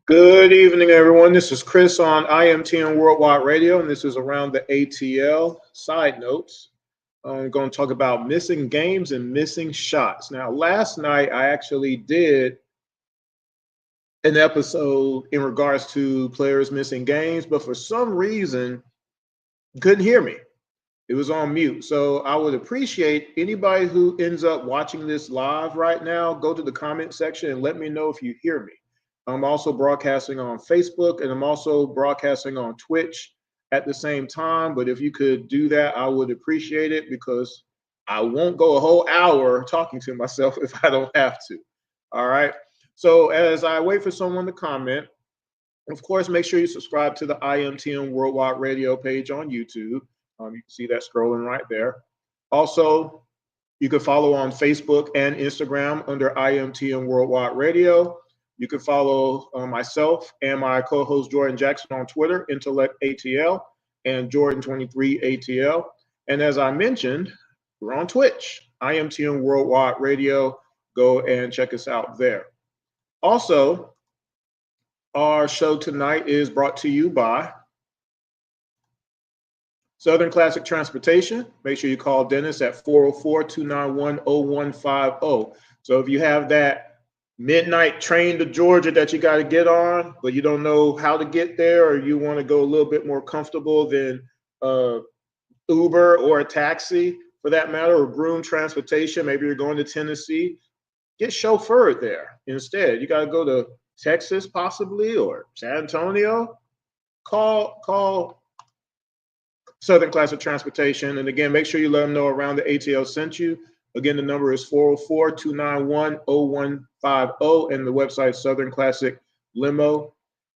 Good evening, everyone. This is Chris on IMTN Worldwide Radio, and this is around the ATL Side Notes. I'm going to talk about missing games and missing shots. Now, last night I actually did an episode in regards to players missing games, but for some reason, you couldn't hear me. It was on mute. So I would appreciate anybody who ends up watching this live right now, go to the comment section and let me know if you hear me. I'm also broadcasting on Facebook, and I'm also broadcasting on Twitch at the same time. But if you could do that, I would appreciate it, because I won't go a whole hour talking to myself if I don't have to. All right. So as I wait for someone to comment, of course, make sure you subscribe to the IMTN Worldwide Radio page on YouTube. You can see that scrolling right there. Also, you can follow on Facebook and Instagram under IMTN Worldwide Radio. You can follow myself and my co-host Jordan Jackson on Twitter, Intellect ATL, and Jordan23 ATL. And as I mentioned, we're on Twitch, IMTN Worldwide Radio. Go and check us out there. Also, our show tonight is brought to you by Southern Classic Transportation. Make sure you call Dennis at 404-291-0150. So if you have that midnight train to Georgia that you got to get on, but you don't know how to get there, or you want to go a little bit more comfortable than Uber or a taxi for that matter, or Groom Transportation, maybe you're going to Tennessee, get chauffeured there instead. You got to go to Texas possibly, or San Antonio. Call Southern Classic Transportation. And again, make sure you let them know Around the ATL sent you. Again, the number is 404-291-0150, and the website Southern Classic Limo.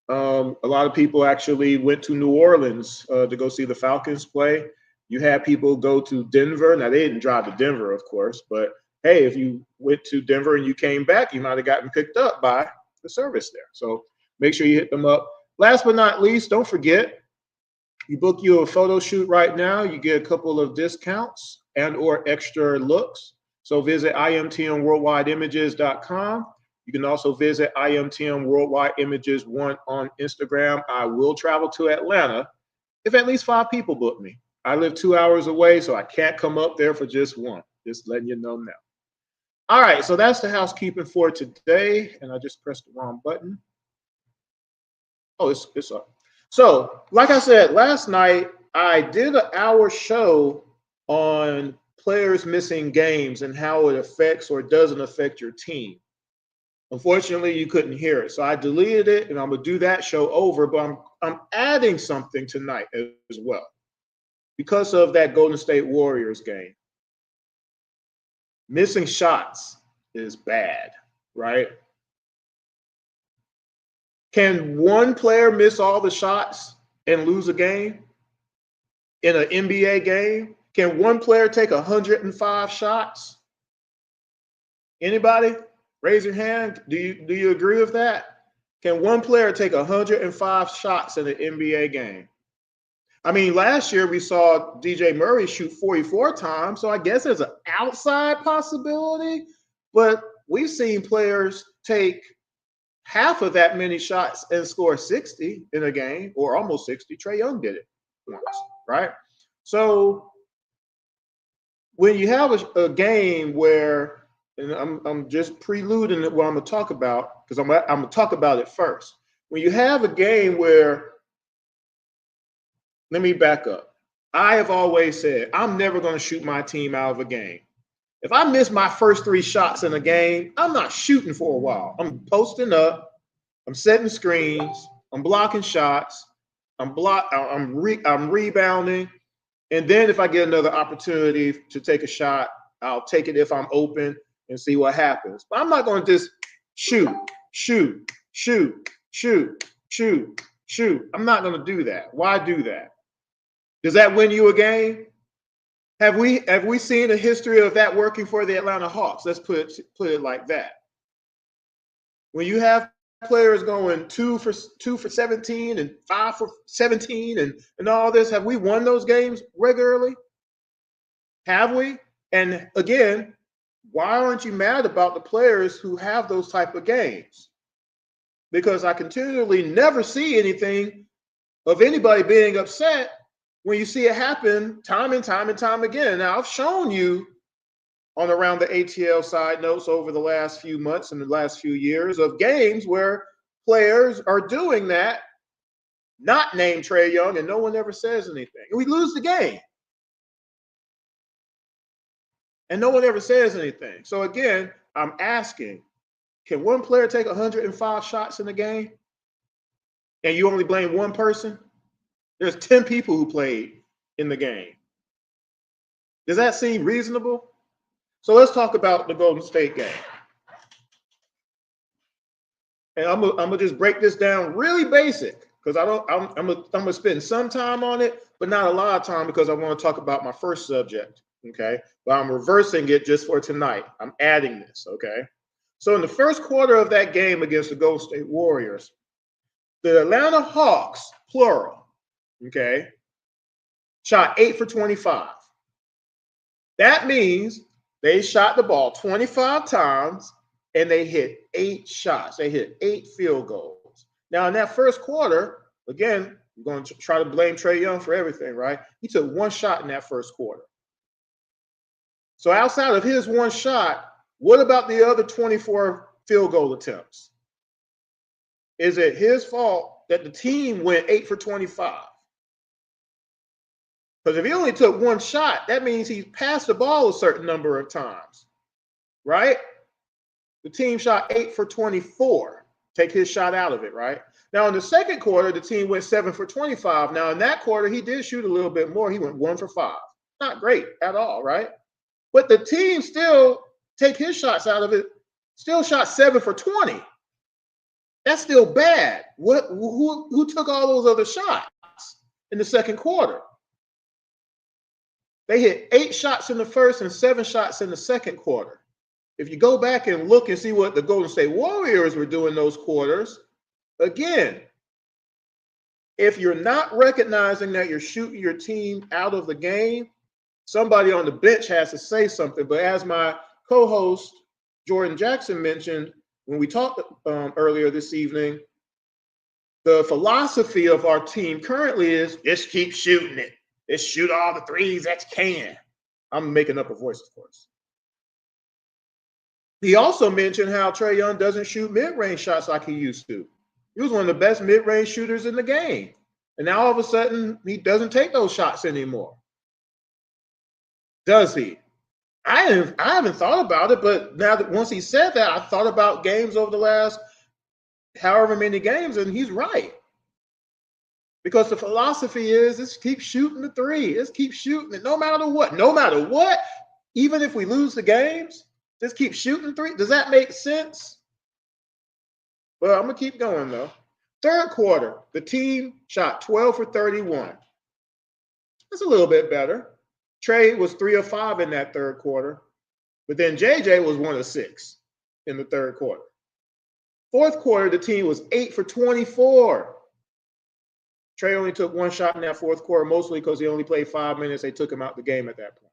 A lot of people actually went to New Orleans to go see the Falcons play. You had people go to Denver. Now, they didn't drive to Denver, of course, but hey, if you went to Denver and you came back, you might have gotten picked up by the service there. So make sure you hit them up. Last but not least, don't forget, you book you a photo shoot right now, you get a couple of discounts and or extra looks. So visit imtnworldwideimages.com. You can also visit IMTN Worldwide Images 1 on Instagram. I will travel to Atlanta if at least 5 people book me. I live 2 hours away, so I can't come up there for just one. Just letting you know now. All right, so that's the housekeeping for today. And I just pressed the wrong button. Oh, it's up. So, like I said, last night I did an hour show on players missing games and how it affects or doesn't affect your team. Unfortunately, you couldn't hear it, so I deleted it, and I'm gonna do that show over. But I'm adding something tonight as well because of that Golden State Warriors game. Missing shots is bad, right? Can one player miss all the shots and lose a game in an NBA game? Can one player take 105 shots? Anybody? Raise your hand. Do you agree with that? Can one player take 105 shots in an NBA game? I mean, last year we saw DJ Murray shoot 44 times, so I guess there's an outside possibility, but we've seen players take half of that many shots and score 60 in a game, or almost 60. Trae Young did it once, right? So when you have a game where, and I'm just preluding what I'm going to talk about, because I'm going to talk about it first. When you have a game where, let me back up. I have always said I'm never going to shoot my team out of a game. If I miss my first 3 shots in a game, I'm not shooting for a while. I'm posting up. I'm setting screens. I'm blocking shots. I'm rebounding. And then if I get another opportunity to take a shot, I'll take it if I'm open and see what happens. But I'm not going to just shoot. I'm not going to do that. Why do that? Does that win you a game? Have we seen a history of that working for the Atlanta Hawks? Let's put it like that. When you have players going 2 for 17 and 5 for 17 and all this, have we won those games regularly? Have we? And again, why aren't you mad about the players who have those type of games? Because I continually never see anything of anybody being upset when you see it happen time and time again. Now, I've shown you on around the ATL side notes over the last few months and the last few years of games where players are doing that, not named Trae Young, and no one ever says anything. And we lose the game. And no one ever says anything. So again, I'm asking, can one player take 105 shots in a game and you only blame one person? There's 10 people who played in the game. Does that seem reasonable? So let's talk about the Golden State game. And I'm gonna just break this down really basic because I'm gonna spend some time on it, but not a lot of time because I want to talk about my first subject. Okay, but I'm reversing it just for tonight. I'm adding this. Okay, so in the first quarter of that game against the Golden State Warriors, the Atlanta Hawks, plural, okay, shot 8 for 25. That means they shot the ball 25 times and they hit 8 shots. They hit 8 field goals. Now, in that first quarter, again, I'm going to try to blame Trae Young for everything, right? He took 1 shot in that first quarter. So outside of his 1 shot, what about the other 24 field goal attempts? Is it his fault that the team went 8 for 25? Because if he only took 1 shot, that means he passed the ball a certain number of times, right? The team shot 8 for 24. Take his shot out of it, right? Now, in the second quarter, the team went 7 for 25. Now, in that quarter, he did shoot a little bit more. He went 1 for 5. Not great at all, right? But the team still, take his shots out of it, still shot 7 for 20. That's still bad. Who took all those other shots in the second quarter? They hit 8 shots in the first and 7 shots in the second quarter. If you go back and look and see what the Golden State Warriors were doing those quarters, again, if you're not recognizing that you're shooting your team out of the game, somebody on the bench has to say something. But as my co-host Jordan Jackson mentioned when we talked earlier this evening, the philosophy of our team currently is just keep shooting it. Let's shoot all the threes that you can. I'm making up a voice, of course. He also mentioned how Trae Young doesn't shoot mid-range shots like he used to. He was one of the best mid-range shooters in the game. And now all of a sudden, he doesn't take those shots anymore. Does he? I haven't thought about it, but now that once he said that, I thought about games over the last however many games, and he's right. Because the philosophy is let's keep shooting the 3. Let's keep shooting it no matter what. No matter what, even if we lose the games, just keep shooting 3. Does that make sense? Well, I'm going to keep going, though. Third quarter, the team shot 12 for 31. That's a little bit better. Trae was 3 of 5 in that third quarter, but then JJ was 1 of 6 in the third quarter. Fourth quarter, the team was 8 for 24. Trae only took 1 shot in that fourth quarter, mostly because he only played 5 minutes. They took him out the game at that point.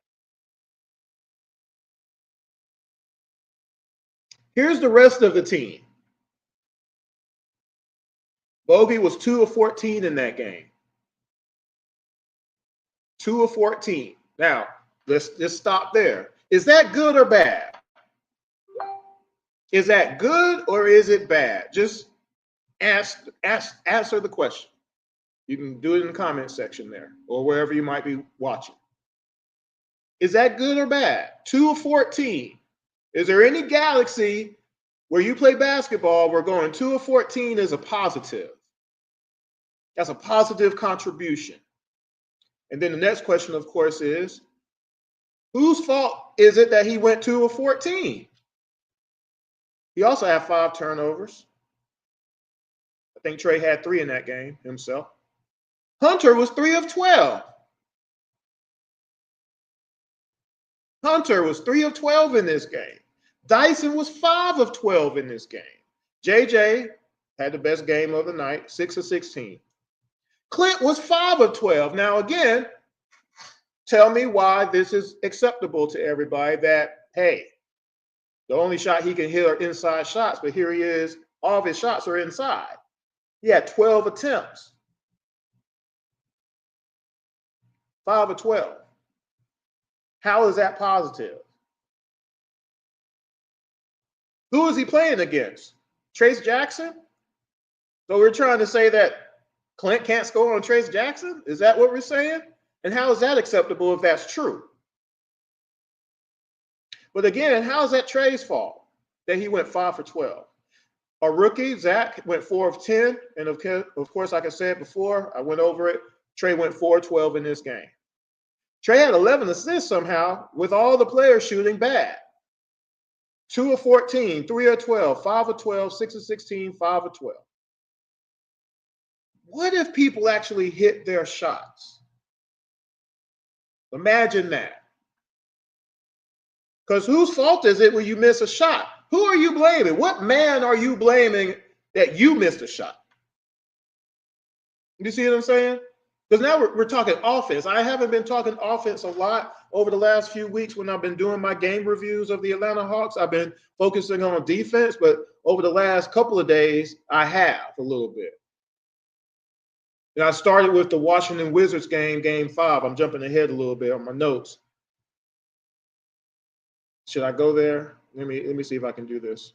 Here's the rest of the team. Bogey was 2 of 14 in that game. 2 of 14. Now, let's just stop there. Is that good or bad? Is that good or is it bad? Just answer the question. You can do it in the comment section there or wherever you might be watching. Is that good or bad? 2 of 14. Is there any galaxy where you play basketball where going 2 of 14 is a positive? That's a positive contribution. And then the next question, of course, is whose fault is it that he went 2 of 14? He also had 5 turnovers. I think Trae had 3 in that game himself. Hunter was 3 of 12. Hunter was 3 of 12 in this game. Dyson was 5 of 12 in this game. JJ had the best game of the night, 6 of 16. Clint was 5 of 12. Now, again, tell me why this is acceptable to everybody that, hey, the only shot he can hit are inside shots, but here he is, all of his shots are inside. He had 12 attempts. 5 of 12. How is that positive? Who is he playing against? Trace Jackson? So we're trying to say that Clint can't score on Trace Jackson? Is that what we're saying? And how is that acceptable if that's true? But again, how is that Trae's fault that he went 5 for 12? A rookie, Zach, went 4 of 10. And of course, like I said before, I went over it. Trae went 4 of 12 in this game. Trae had 11 assists somehow with all the players shooting bad. 2 of 14, 3 of 12, 5 of 12, 6 of 16, 5 of 12. What if people actually hit their shots? Imagine that. Because whose fault is it when you miss a shot? Who are you blaming? What man are you blaming that you missed a shot? You see what I'm saying? Because now we're talking offense. I haven't been talking offense a lot over the last few weeks when I've been doing my game reviews of the Atlanta Hawks. I've been focusing on defense, but over the last couple of days, I have a little bit. And I started with the Washington Wizards game, game 5. I'm jumping ahead a little bit on my notes. Should I go there? Let me see if I can do this.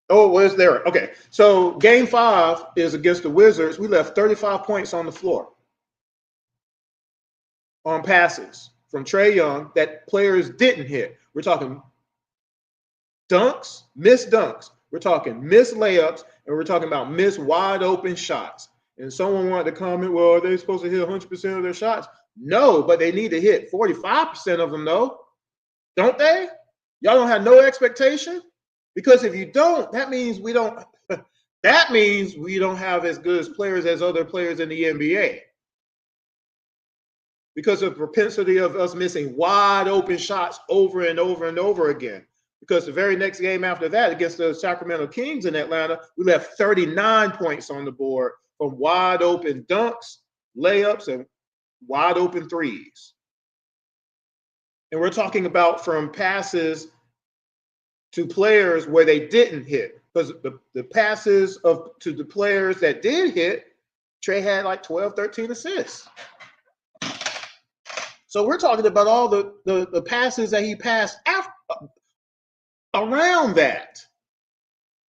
Oh, where's there? Okay, so game 5 is against the Wizards. We left 35 points on the floor on passes from Trae Young that players didn't hit. We're talking dunks, missed dunks. We're talking missed layups, and we're talking about missed wide open shots. And someone wanted to comment, well, are they supposed to hit 100% of their shots? No, but they need to hit 45% of them, though. Don't they? Y'all don't have no expectation? Because if you don't, that means we don't have as good as players as other players in the NBA. Because of the propensity of us missing wide open shots over and over and over again. Because the very next game after that, against the Sacramento Kings in Atlanta, we left 39 points on the board from wide open dunks, layups, and wide open threes. And we're talking about from passes to players where they didn't hit. Because the passes to the players that did hit, Trae had like 12, 13 assists. So we're talking about all the passes that he passed after, around that.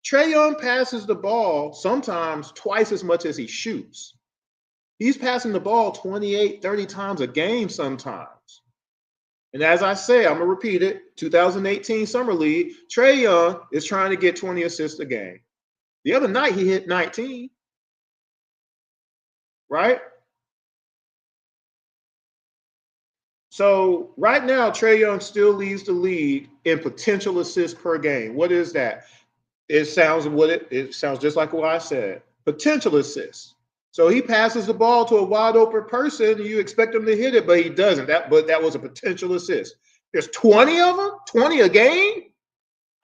Trae Young passes the ball sometimes twice as much as he shoots. He's passing the ball 28, 30 times a game sometimes. And as I say, I'm going to repeat it, 2018 Summer League, Trae Young is trying to get 20 assists a game. The other night, he hit 19. Right? So right now, Trae Young still leads the league in potential assists per game. What is that? It sounds just like what I said. Potential assists. So he passes the ball to a wide open person, and you expect him to hit it, but he doesn't. But that was a potential assist. There's 20 of them, 20 a game.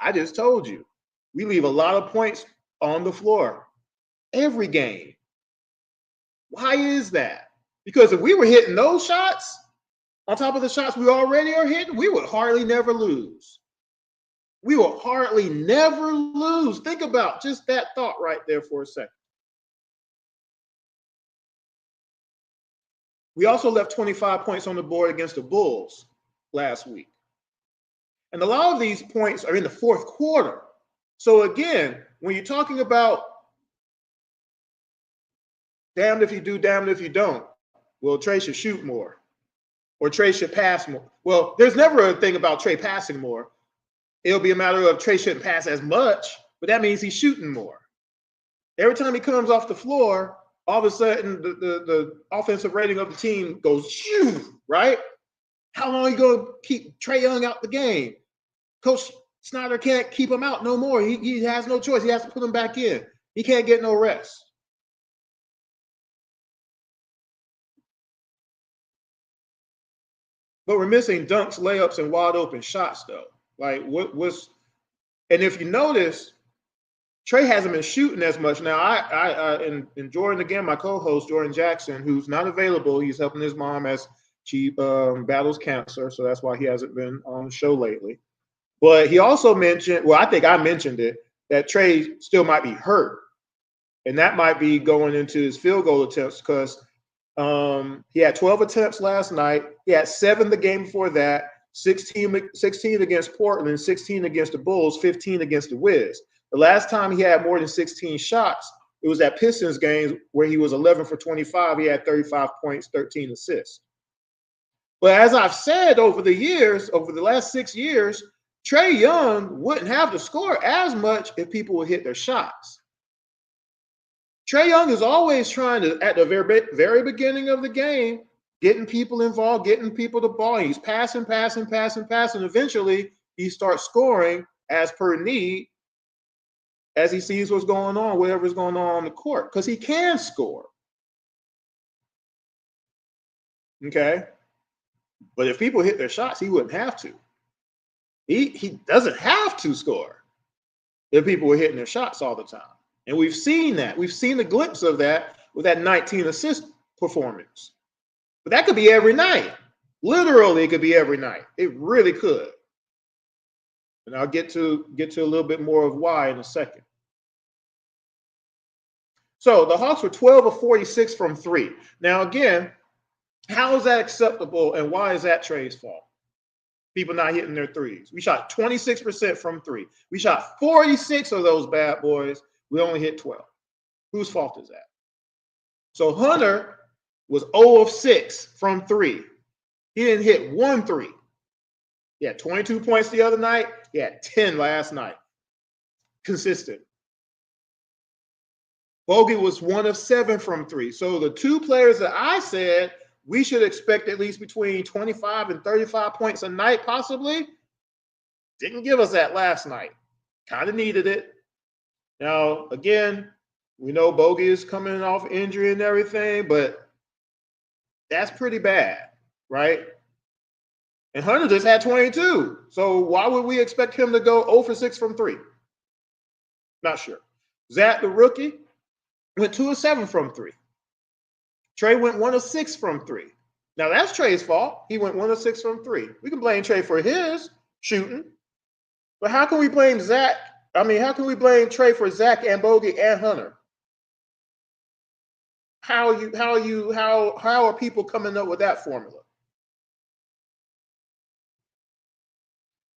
I just told you, we leave a lot of points on the floor every game. Why is that? Because if we were hitting those shots on top of the shots we already are hitting, we would hardly never lose. We will hardly never lose. Think about just that thought right there for a second. We also left 25 points on the board against the Bulls last week. And a lot of these points are in the fourth quarter. So again, when you're talking about damned if you do, damned if you don't, well, Trae should shoot more or Trae should pass more. Well, there's never a thing about Trae passing more. It'll be a matter of Trae shouldn't pass as much, but that means he's shooting more. Every time he comes off the floor, all of a sudden the offensive rating of the team goes, shoo, right? How long are you going to keep Trae Young out the game? Coach Snyder can't keep him out no more. He has no choice. He has to put him back in. He can't get no rest. But we're missing dunks, layups, and wide open shots, though. Like, and if you notice, Trae hasn't been shooting as much. Now, and Jordan, again, my co-host, Jordan Jackson, who's not available, he's helping his mom as she battles cancer, so that's why he hasn't been on the show lately. But he also mentioned, well, I think I mentioned it, that Trae still might be hurt. And that might be going into his field goal attempts because he had 12 attempts last night. He had 7 the game before that, 16 against Portland, 16 against the Bulls, 15 against the Wiz. The last time he had more than 16 shots, it was that Pistons game where he was 11 for 25. He had 35 points, 13 assists. But as I've said over the years, over the last 6 years, Trae Young wouldn't have to score as much if people would hit their shots. Trae Young is always trying to, at the very beginning of the game, getting people involved, getting people the ball. He's passing. Eventually, he starts scoring as per need as he sees what's going on, whatever's going on the court, because he can score. Okay? But if people hit their shots, he wouldn't have to. He doesn't have to score if people were hitting their shots all the time. And we've seen that. We've seen a glimpse of that with that 19 assist performance. But that could be every night. Literally, it could be every night. It really could. And I'll get to a little bit more of why in a second. So the Hawks were 12 of 46 from 3. Now, again, how is that acceptable and why is that Trae's fault? People not hitting their threes. We shot 26% from 3. We shot 46 of those bad boys. We only hit 12. Whose fault is that? So Hunter was 0 of 6 from 3. He didn't hit 1 3. He had 22 points the other night. He had 10 last night. Consistent. Bogey was 1 of 7 from 3. So the 2 players that I said we should expect at least between 25 and 35 points a night, possibly, didn't give us that last night. Kind of needed it. Now, again, we know Bogey is coming off injury and everything, but that's pretty bad, right? And Hunter just had 22. So why would we expect him to go 0 for 6 from 3? Not sure. Zach, the rookie, went 2 of 7 from 3. Trae went 1 of 6 from 3. Now, that's Trae's fault. He went 1 of 6 from 3. We can blame Trae for his shooting. But how can we blame Zach? I mean, how can we blame Trae for Zach and Bogey and Hunter? How are people coming up with that formula?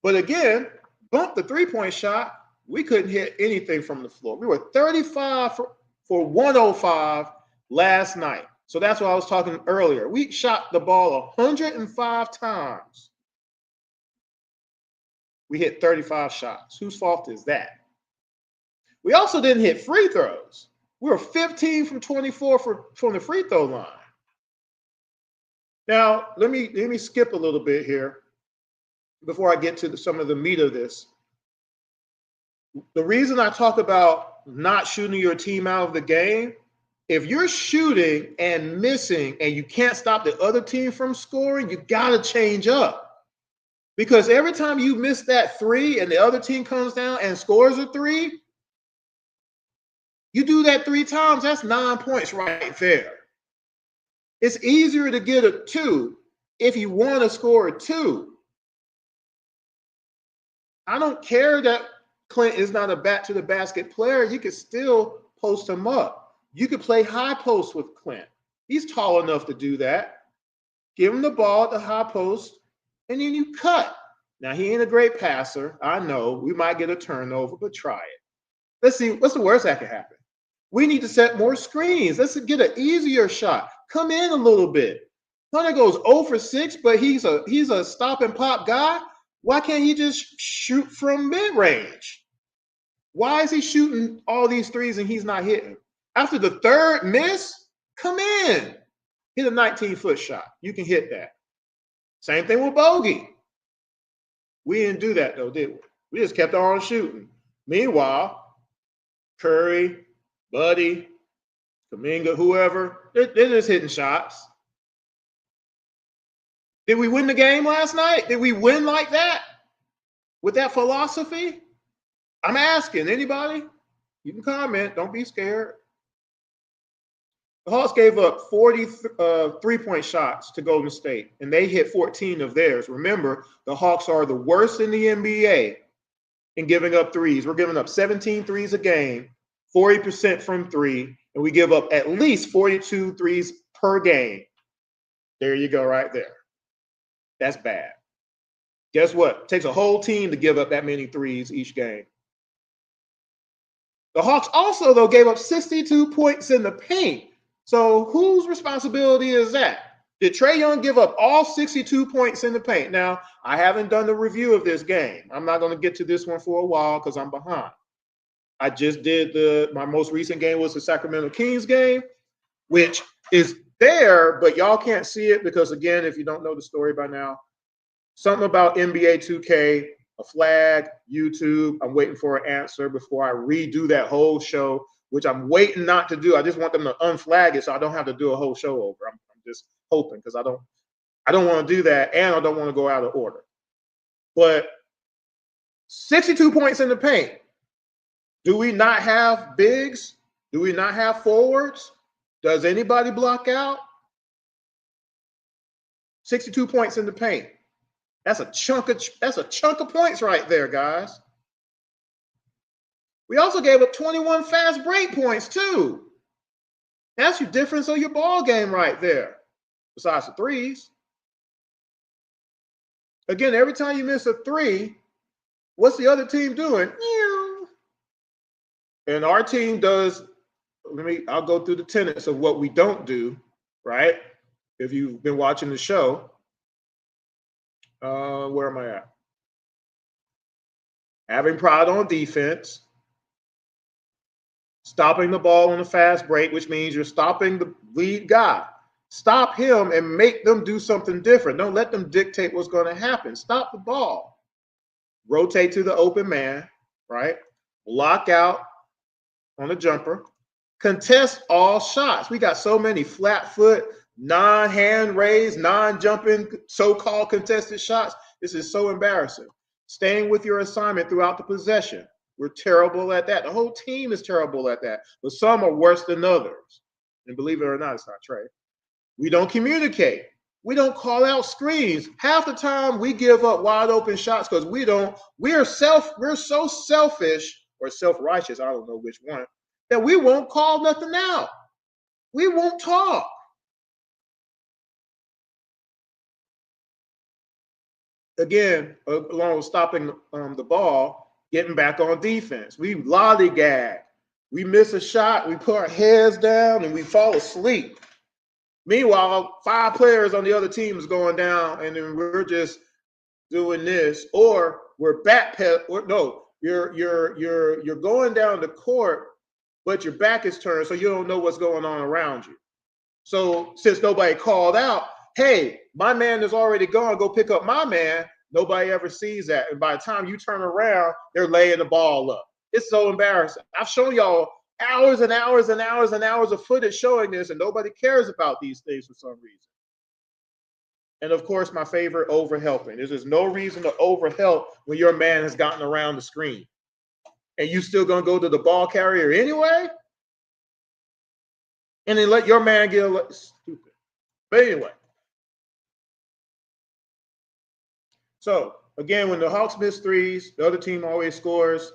But again, bump the three-point shot. We couldn't hit anything from the floor. We were 35 for 105 last night. So that's what I was talking earlier. We shot the ball 105 times. We hit 35 shots. Whose fault is that? We also didn't hit free throws. We were 15 from 24 from the free throw line. Now, let me skip a little bit here before I get to some of the meat of this. The reason I talk about not shooting your team out of the game, if you're shooting and missing and you can't stop the other team from scoring, you got to change up. Because every time you miss that 3 and the other team comes down and scores a 3, you do that 3 times, that's 9 points right there. It's easier to get a 2 if you want to score a 2. I don't care that Clint is not a back to the basket player. You could still post him up. You could play high post with Clint. He's tall enough to do that. Give him the ball at the high post, and then you cut. Now, he ain't a great passer. I know we might get a turnover, but try it. Let's see, what's the worst that could happen? We need to set more screens. Let's get an easier shot. Come in a little bit. Hunter goes 0 for 6, but he's a stop and pop guy. Why can't he just shoot from mid-range? Why is he shooting all these threes and he's not hitting? After the third miss, come in. Hit a 19-foot shot. You can hit that. Same thing with Bogey. We didn't do that, though, did we? We just kept on shooting. Meanwhile, Curry, Buddy, Kuminga, whoever, they're just hitting shots. Did we win the game last night? Did we win like that? With that philosophy? I'm asking anybody. You can comment. Don't be scared. The Hawks gave up 40 three-point shots to Golden State, and they hit 14 of theirs. Remember, the Hawks are the worst in the NBA in giving up threes. We're giving up 17 threes a game, 40% from three, and we give up at least 42 threes per game. There you go right there. That's bad. Guess what? It takes a whole team to give up that many threes each game. The Hawks also, though, gave up 62 points in the paint. So whose responsibility is that? Did Trae Young give up all 62 points in the paint? Now, I haven't done the review of this game. I'm not going to get to this one for a while because I'm behind. I just did my most recent game was the Sacramento Kings game, which is there, but y'all can't see it because, again, if you don't know the story by now, something about NBA 2K, a flag, YouTube. I'm waiting for an answer before I redo that whole show, which I'm waiting not to do. I just want them to unflag it so I don't have to do a whole show over. I'm just hoping because I don't want to do that, and I don't want to go out of order. But 62 points in the paint. Do we not have bigs? Do we not have forwards? Does anybody block out? 62 points in the paint. That's a chunk of points right there, guys. We also gave up 21 fast break points too. That's your difference of your ball game right there. Besides the threes. Again, every time you miss a three, what's the other team doing? And our team does. I'll go through the tenets of what we don't do, right? If you've been watching the show. Where am I at? Having pride on defense, stopping the ball on a fast break, which means you're stopping the lead guy. Stop him and make them do something different. Don't let them dictate what's going to happen. Stop the ball. Rotate to the open man, right? Lock out on a jumper. Contest all shots. We got so many flat foot, non-hand raised, non-jumping, so-called contested shots. This is so embarrassing. Staying with your assignment throughout the possession. We're terrible at that. The whole team is terrible at that, but some are worse than others. And believe it or not, it's not Trae. We don't communicate. We don't call out screens. Half the time we give up wide open shots because we're so selfish or self-righteous, I don't know which one, that we won't call nothing out. We won't talk. Again, along with stopping the ball, getting back on defense. We lollygag. We miss a shot, we put our heads down, and we fall asleep. Meanwhile, 5 players on the other team is going down, and then we're just doing this, or we're you're going down the court, but your back is turned, so you don't know what's going on around you. So since nobody called out, hey, my man is already gone, go pick up my man. Nobody ever sees that, and by the time you turn around, they're laying the ball up. It's so embarrassing. I've shown y'all hours and hours and hours and hours of footage showing this, and nobody cares about these things for some reason. And of course, my favorite, overhelping. There's just no reason to overhelp when your man has gotten around the screen. And you still gonna go to the ball carrier anyway? And then let your man get stupid. But anyway. So again, when the Hawks miss threes, the other team always scores.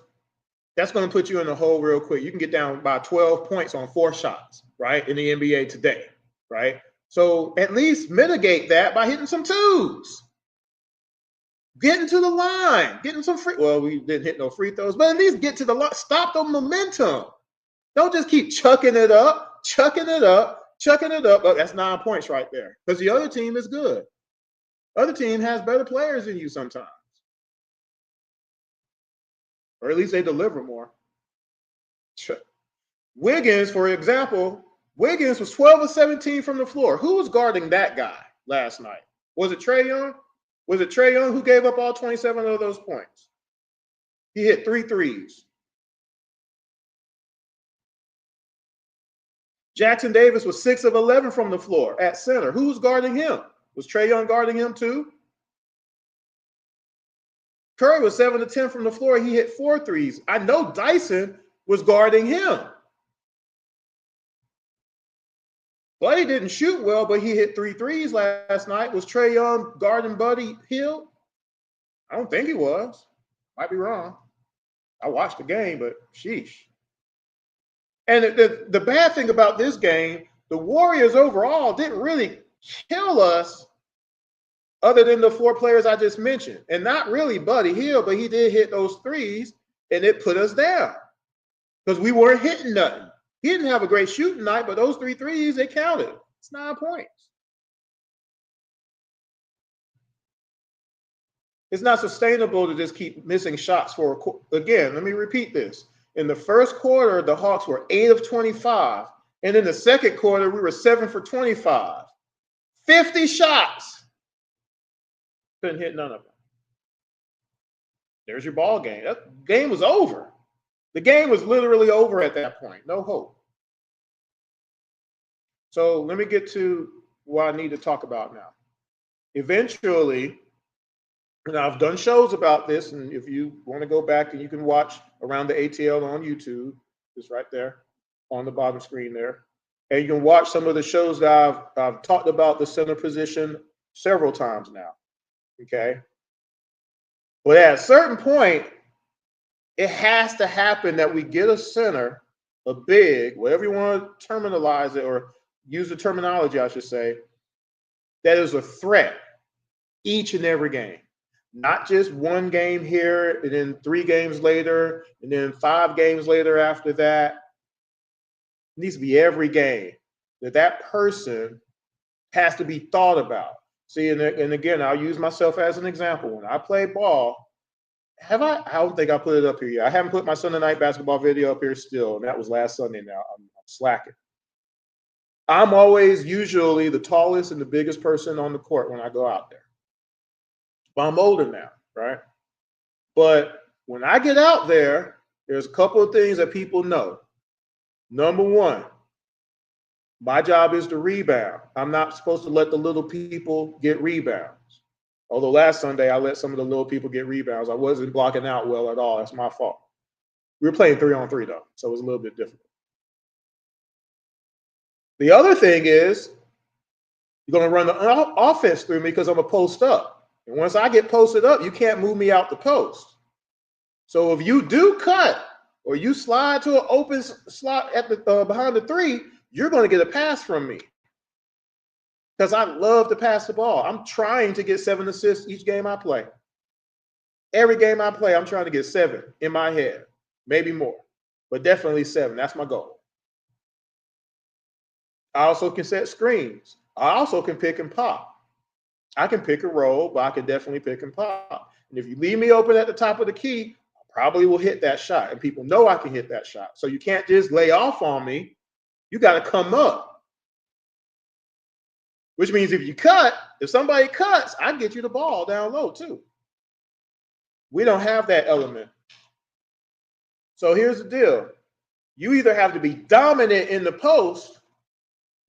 That's going to put you in the hole real quick. You can get down by 12 points on 4 shots, right, in the NBA today, right? So at least mitigate that by hitting some twos. Getting to the line, getting some free. Well, we didn't hit no free throws, but at least get to the line. Stop the momentum. Don't just keep chucking it up, chucking it up, chucking it up. Oh, that's 9 points right there because the other team is good. Other team has better players than you sometimes, or at least they deliver more. Wiggins, for example, Wiggins was 12 of 17 from the floor. Who was guarding that guy last night? Was it Trae Young? Was it Trae Young who gave up all 27 of those points? He hit 3 threes. Jackson Davis was 6 of 11 from the floor at center. Who was guarding him? Was Trae Young guarding him too? Curry was 7 of 10 from the floor. He hit 4 threes. I know Dyson was guarding him. Buddy didn't shoot well, but he hit 3 threes last night. Was Trae Young guarding Buddy Hield? I don't think he was. Might be wrong. I watched the game, but sheesh. And the bad thing about this game, the Warriors overall didn't really kill us other than the 4 players I just mentioned. And not really Buddy Hield, but he did hit those threes, and it put us down because we weren't hitting nothing. He didn't have a great shooting night, but those 3 threes, they counted. It's 9 points. It's not sustainable to just keep missing shots for again, let me repeat this. In the first quarter, the Hawks were 8 of 25. And in the second quarter, we were 7 for 25. 50 shots. Couldn't hit none of them. There's your ball game. That game was over. The game was literally over at that point. No hope. So let me get to what I need to talk about now. Eventually, and I've done shows about this, and if you want to go back and you can watch Around the ATL on YouTube, it's right there on the bottom screen there. And you can watch some of the shows that I've talked about the center position several times now. Okay. But at a certain point, it has to happen that we get a center, a big, whatever you want to terminalize it or use the terminology, I should say, that is a threat each and every game. Not just one game here and then 3 games later and then 5 games later after that. It needs to be every game that person has to be thought about. See, and again, I'll use myself as an example. When I play ball, I don't think I put it up here yet. I haven't put my Sunday night basketball video up here still, and that was last Sunday now. I'm slacking. I'm always usually the tallest and the biggest person on the court when I go out there. But I'm older now, right? But when I get out there, there's a couple of things that people know. Number one, my job is to rebound. I'm not supposed to let the little people get rebounds. Although last Sunday, I let some of the little people get rebounds. I wasn't blocking out well at all. That's my fault. We were playing 3-on-3, though, so it was a little bit difficult. The other thing is you're going to run the offense through me because I'm a post up. And once I get posted up, you can't move me out the post. So if you do cut or you slide to an open slot at the behind the 3, you're going to get a pass from me. Because I love to pass the ball. I'm trying to get 7 assists each game I play. Every game I play, I'm trying to get 7 in my head. Maybe more, but definitely 7. That's my goal. I also can set screens. I also can pick and pop. I can pick and roll, but I can definitely pick and pop. And if you leave me open at the top of the key, I probably will hit that shot. And people know I can hit that shot. So you can't just lay off on me. You got to come up. Which means if somebody cuts, I get you the ball down low too. We don't have that element. So here's the deal. You either have to be dominant in the post,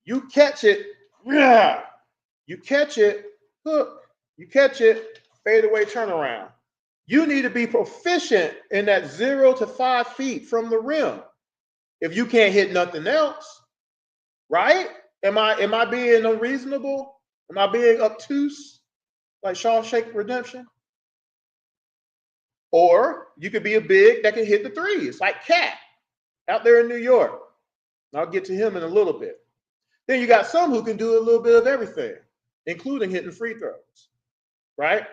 you catch it, you catch it, hook, you catch it, fade away, turnaround. You need to be proficient in that 0 to 5 feet from the rim. If you can't hit nothing else, right? Am I being unreasonable? Am I being obtuse like Shawshank Redemption? Or you could be a big that can hit the threes like Cat out there in New York. I'll get to him in a little bit. Then you got some who can do a little bit of everything, including hitting free throws, right?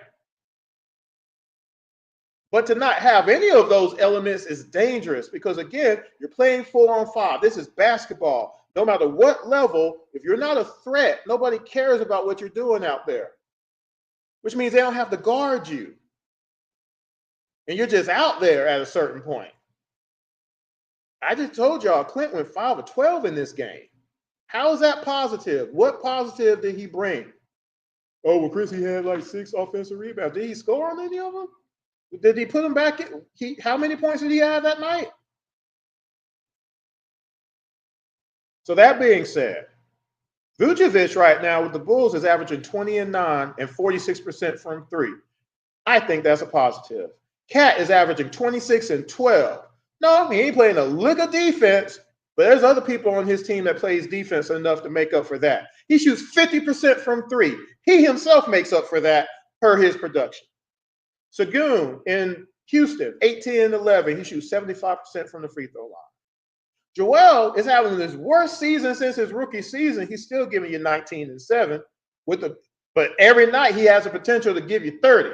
But to not have any of those elements is dangerous because, again, you're playing 4-on-5. This is basketball. No matter what level, if you're not a threat, nobody cares about what you're doing out there, which means they don't have to guard you. And you're just out there at a certain point. I just told y'all Clint went 5 of 12 in this game. How is that positive? What positive did he bring? Oh, well, Chris, he had like 6 offensive rebounds. Did he score on any of them? Did he put him back in? How many points did he have that night? So that being said, Vucevic right now with the Bulls is averaging 20 and 9 and 46% from 3. I think that's a positive. Cat is averaging 26 and 12. No, he ain't playing a lick of defense, but there's other people on his team that plays defense enough to make up for that. He shoots 50% from 3. He himself makes up for that per his production. Sagoon in Houston, 18 and 11. He shoots 75% from the free throw line. Joel is having his worst season since his rookie season. He's still giving you 19 and 7 but every night he has the potential to give you 30.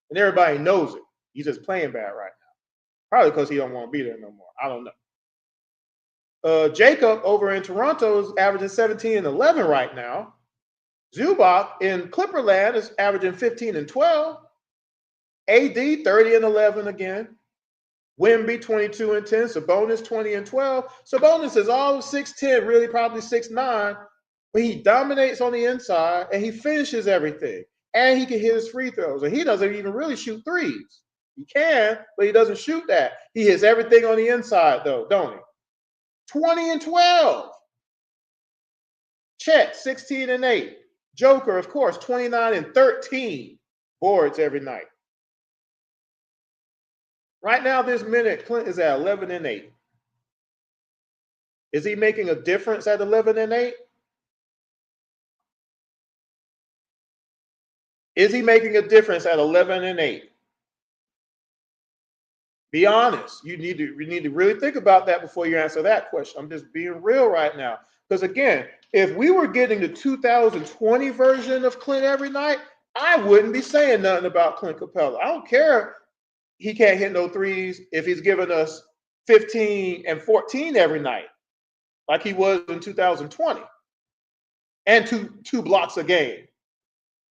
And everybody knows it. He's just playing bad right now. Probably because he don't want to be there no more. I don't know. Jacob over in Toronto is averaging 17 and 11 right now. Zubac in Clipperland is averaging 15 and 12. AD 30 and 11 again. Wemby 22 and 10. Sabonis 20 and 12. Sabonis is all 6'10", really probably 6'9", but he dominates on the inside and he finishes everything. And he can hit his free throws. And he doesn't even really shoot threes. He can, but he doesn't shoot that. He hits everything on the inside, though, don't he? 20 and 12. Chet, 16 and 8. Joker, of course, 29 and 13 boards every night. Right now, this minute, Clint is at 11 and 8. Is he making a difference at 11 and 8? Is he making a difference at 11 and 8? Be honest. You need to really think about that before you answer that question. I'm just being real right now. Because again, if we were getting the 2020 version of Clint every night, I wouldn't be saying nothing about Clint Capella. I don't care he can't hit no threes if he's giving us 15 and 14 every night, like he was in 2020, and two blocks a game.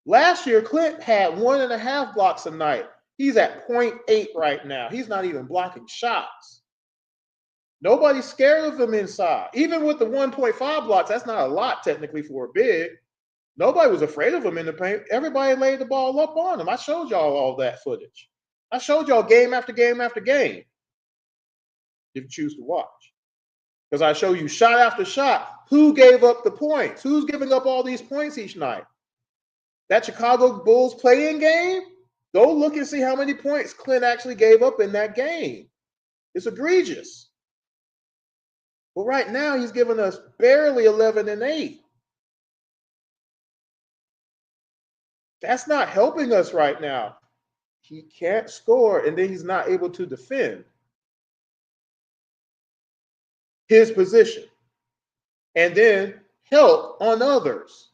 Last year, Clint had 1.5 blocks a night. He's at 0.8 right now. He's not even blocking shots. Nobody's scared of him inside. Even with the 1.5 blocks, that's not a lot technically for a big. Nobody was afraid of him in the paint. Everybody laid the ball up on him. I showed y'all all that footage. I showed y'all game after game after game. If you choose to watch. Because I show you shot after shot. Who gave up the points? Who's giving up all these points each night? That Chicago Bulls play-in game? Go look and see how many points Clint actually gave up in that game. It's egregious. But right now, he's giving us barely 11 and 8. That's not helping us right now. He can't score, and then he's not able to defend his position. And then help on others.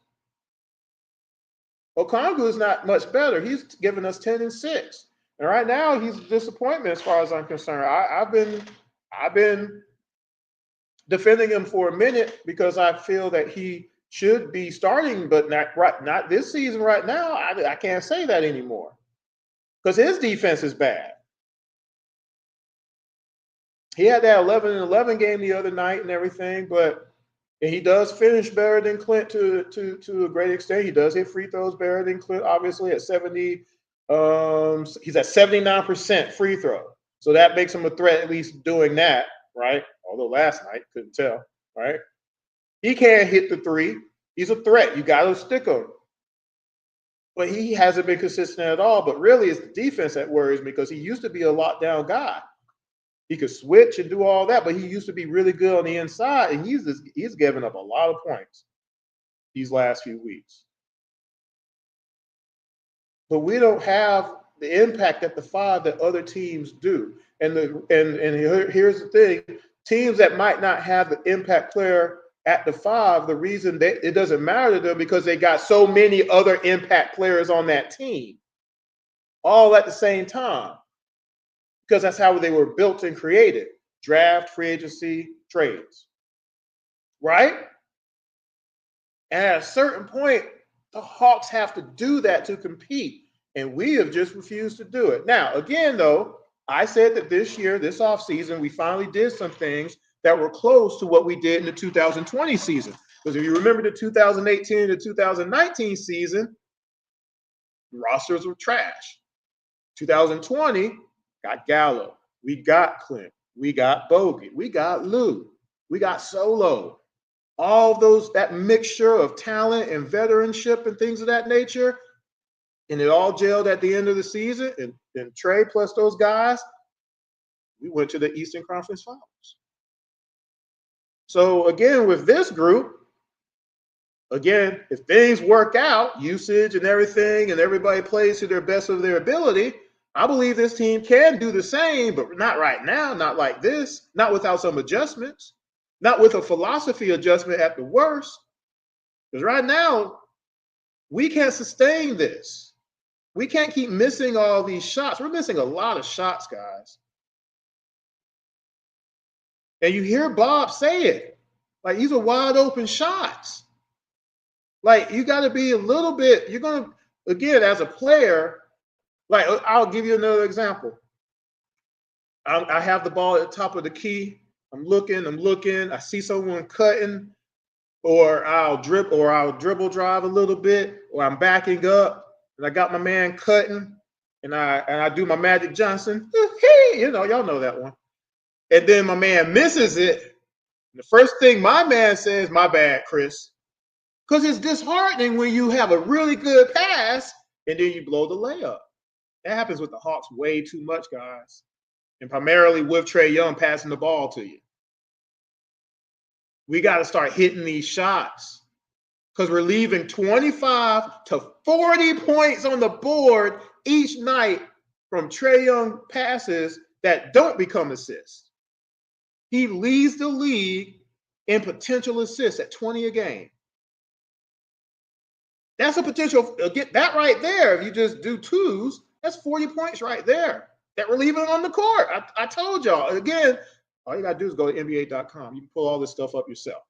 Okongwu is not much better. He's giving us 10 and 6. And right now, he's a disappointment as far as I'm concerned. I've been defending him for a minute because I feel that he should be starting, but not this season right now. I can't say that anymore because his defense is bad. He had that 11 and 11 game the other night and everything, but he does finish better than Clint to a great extent. He does hit free throws better than Clint, obviously at 70. He's at 79% free throw. So that makes him a threat, at least doing that, right? Although last night, couldn't tell, right? He can't hit the three. He's a threat. You got to stick him. But he hasn't been consistent at all. But really, it's the defense that worries me because he used to be a lockdown guy. He could switch and do all that, but he used to be really good on the inside, and he's given up a lot of points these last few weeks. But we don't have the impact at the 5 that other teams do. And here's the thing: teams that might not have the impact player at the 5, the reason that it doesn't matter to them because they got so many other impact players on that team, all at the same time. because that's how they were built and created. Draft, free agency, trades. Right? And at a certain point, the Hawks have to do that to compete. And we have just refused to do it. Now, again, though, I said that this year, this offseason, we finally did some things that were close to what we did in the 2020 season. Because if you remember the 2018 to 2019 season, rosters were trash. 2020 got Gallo. We got Clint. We got Bogut. We got Lou. We got Solo. All of those, that mixture of talent and veteranship and things of that nature, and it all gelled at the end of the season. And Trae plus those guys, we went to the Eastern Conference Finals. So again, with this group, again, if things work out, usage and everything, and everybody plays to their best of their ability, I believe this team can do the same, but not right now, not like this, not without some adjustments, not with a philosophy adjustment at the worst. Because right now, we can't sustain this. We can't keep missing all these shots. We're missing a lot of shots, guys. And you hear Bob say it. Like, these are wide open shots. Like, you got to be a little bit, you're going to, again, as a player, like, I'll give you another example. I have the ball at the top of the key. I'm looking. I see someone cutting, or I'll dribble drive a little bit, or I'm backing up, and I got my man cutting, and I do my Magic Johnson. You know, y'all know that one. And then my man misses it. The first thing my man says, "My bad, Chris." Because it's disheartening when you have a really good pass and then you blow the layup. That happens with the Hawks way too much, guys. And primarily with Trae Young passing the ball to you. We got to start hitting these shots because we're leaving 25 to 40 points on the board each night from Trae Young passes that don't become assists. He leads the league in potential assists at 20 a game. That's a potential, get that right there. If you just do twos, that's 40 points right there that we're leaving on the court. I told y'all, again, all you got to do is go to NBA.com. You can pull all this stuff up yourself.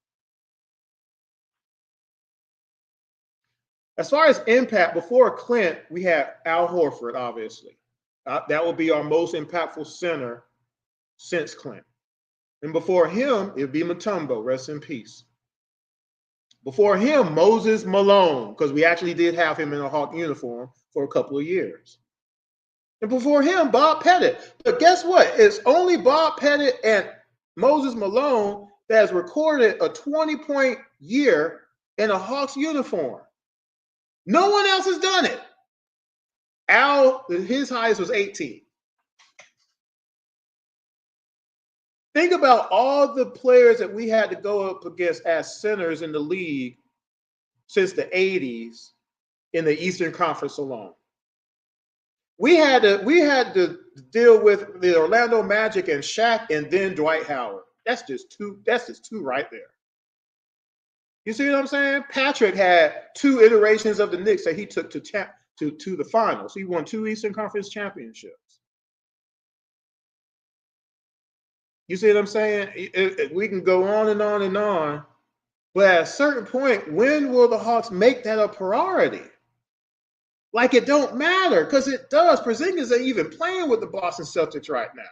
As far as impact, before Clint, we had Al Horford, obviously. That will be our most impactful center since Clint. And before him, it would be Mutombo, rest in peace. Before him, Moses Malone, because we actually did have him in a Hawk uniform for a couple of years. And before him, Bob Pettit. But guess what? It's only Bob Pettit and Moses Malone that has recorded a 20-point year in a Hawks uniform. No one else has done it. Al, his highest was 18. Think about all the players that we had to go up against as centers in the league since the 80s in the Eastern Conference alone. We had to deal with the Orlando Magic and Shaq and then Dwight Howard. That's just two right there. You see what I'm saying? Patrick had 2 iterations of the Knicks that he took to the finals. He won 2 Eastern Conference championships. You see what I'm saying? We can go on and on and on. But at a certain point, when will the Hawks make that a priority? Like, it don't matter, because it does. Porzingis ain't even playing with the Boston Celtics right now.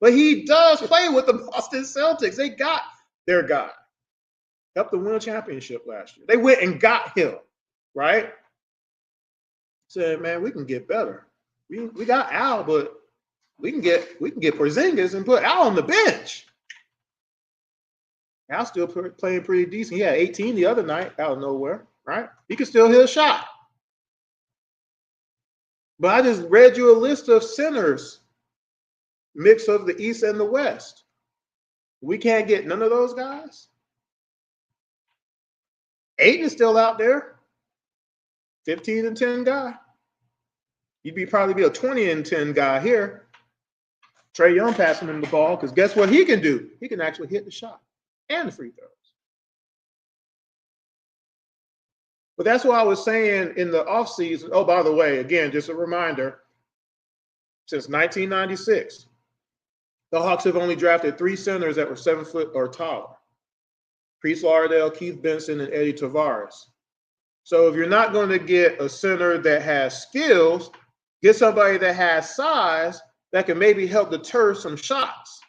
But he does play with the Boston Celtics. They got their guy. Helped them win a championship last year. They went and got him, right? Said, man, we can get better. We got Al, but we can get Porzingis and put Al on the bench. Al's still playing pretty decent. He had 18 the other night out of nowhere, right? He can still hit a shot. But I just read you a list of centers, mix of the East and the West. We can't get none of those guys. Ayton is still out there, 15 and 10 guy. You'd probably be a 20 and 10 guy here. Trae Young passing him the ball, because guess what he can do? He can actually hit the shot and the free throws. But that's what I was saying in the offseason. Oh, by the way, again, just a reminder, since 1996, The Hawks have only drafted 3 centers that were 7 foot or taller. Priest Lardell, Keith Benson, and Eddie Tavares. So if you're not going to get a center that has skills, get somebody that has size that can maybe help deter some shots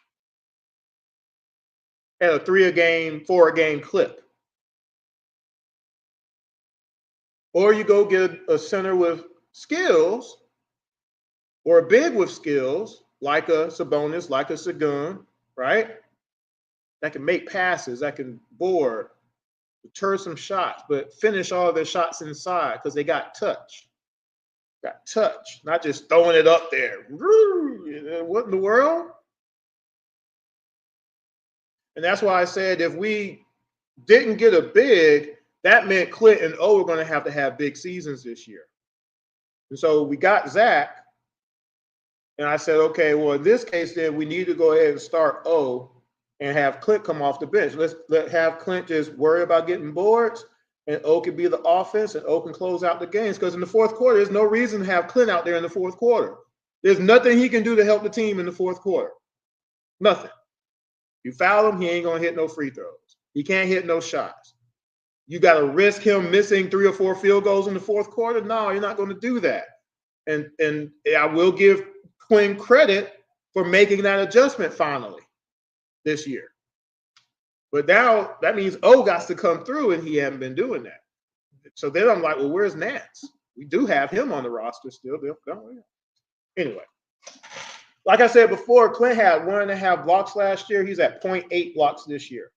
at a 3-a-game, 4-a-game clip. Or you go get a center with skills or a big with skills like a Sabonis, like a Sagun, right? That can make passes, that can board, deter some shots, but finish all their shots inside because they got touch. Got touch, not just throwing it up there. What in the world? And that's why I said if we didn't get a big, that meant Clint and O were going to have big seasons this year. And so we got Zach. And I said, okay, well, in this case, then we need to go ahead and start O and have Clint come off the bench. Let's have Clint just worry about getting boards, and O can be the offense, and O can close out the games. Because in the fourth quarter, there's no reason to have Clint out there in the fourth quarter. There's nothing he can do to help the team in the fourth quarter. Nothing. You foul him, he ain't going to hit no free throws. He can't hit no shots. You got to risk him missing 3 or 4 field goals in the fourth quarter? No, you're not going to do that. And I will give Quinn credit for making that adjustment finally this year. But now that means O got to come through, and he hadn't been doing that. So then I'm like, well, where's Nance? We do have him on the roster still, don't we? Anyway, like I said before, Clint had 1.5 blocks last year. He's at 0.8 blocks this year.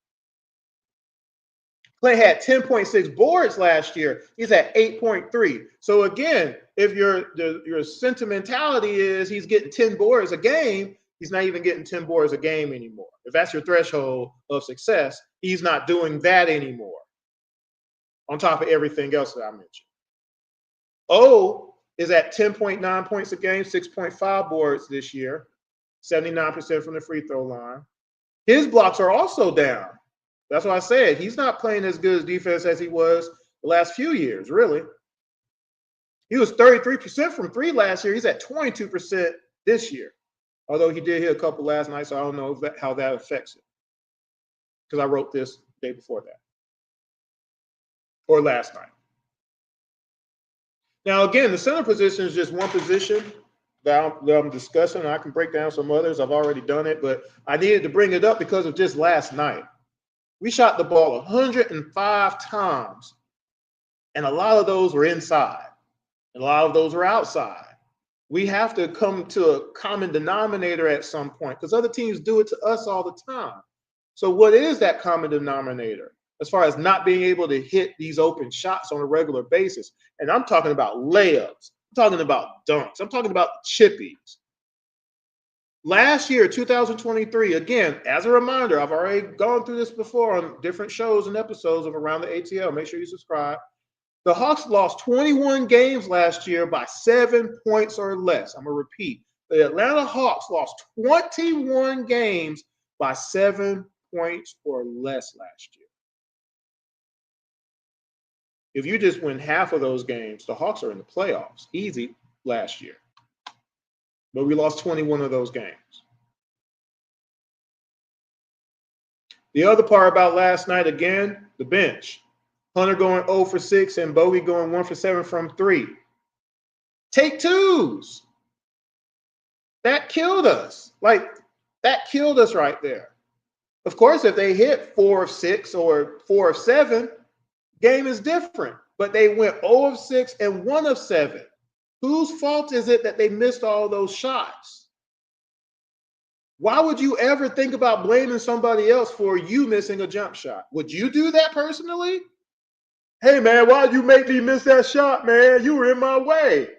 Clint had 10.6 boards last year. He's at 8.3. So again, if your sentimentality is he's getting 10 boards a game, he's not even getting 10 boards a game anymore. If that's your threshold of success, he's not doing that anymore. On top of everything else that I mentioned. O is at 10.9 points a game, 6.5 boards this year, 79% from the free throw line. His blocks are also down. That's why I said he's not playing as good as defense as he was the last few years, really. He was 33% from 3 last year. He's at 22% this year. Although he did hit a couple last night, so I don't know how that affects it. Because I wrote this the day before that. Or last night. Now, again, the center position is just one position that I'm discussing. I can break down some others. I've already done it, but I needed to bring it up because of just last night. We shot the ball 105 times, and a lot of those were inside, and a lot of those were outside. We have to come to a common denominator at some point because other teams do it to us all the time. So what is that common denominator as far as not being able to hit these open shots on a regular basis? And I'm talking about layups. I'm talking about dunks. I'm talking about chippies. Last year, 2023, again, as a reminder, I've already gone through this before on different shows and episodes of Around the ATL. Make sure you subscribe. The Hawks lost 21 games last year by 7 points or less. I'm going to repeat. The Atlanta Hawks lost 21 games by 7 points or less last year. If you just win half of those games, the Hawks are in the playoffs. Easy last year. But we lost 21 of those games. The other part about last night, again, the bench. Hunter going 0 for 6 and Bogey going 1 for 7 from 3. Take twos. That killed us. That killed us right there. Of course, if they hit 4 of 6 or 4 of 7, game is different. But they went 0 of 6 and 1 of 7. Whose fault is it that they missed all those shots? Why would you ever think about blaming somebody else for you missing a jump shot? Would you do that personally? Hey, man, why'd you make me miss that shot, man? You were in my way.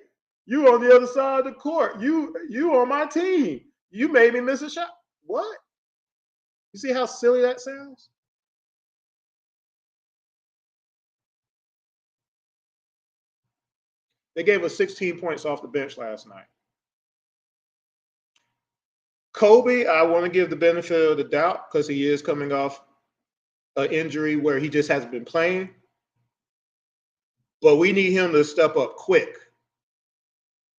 You were on the other side of the court. You on my team. You made me miss a shot. What? You see how silly that sounds? They gave us 16 points off the bench last night. Kobe, I want to give the benefit of the doubt because he is coming off an injury where he just hasn't been playing. But we need him to step up quick.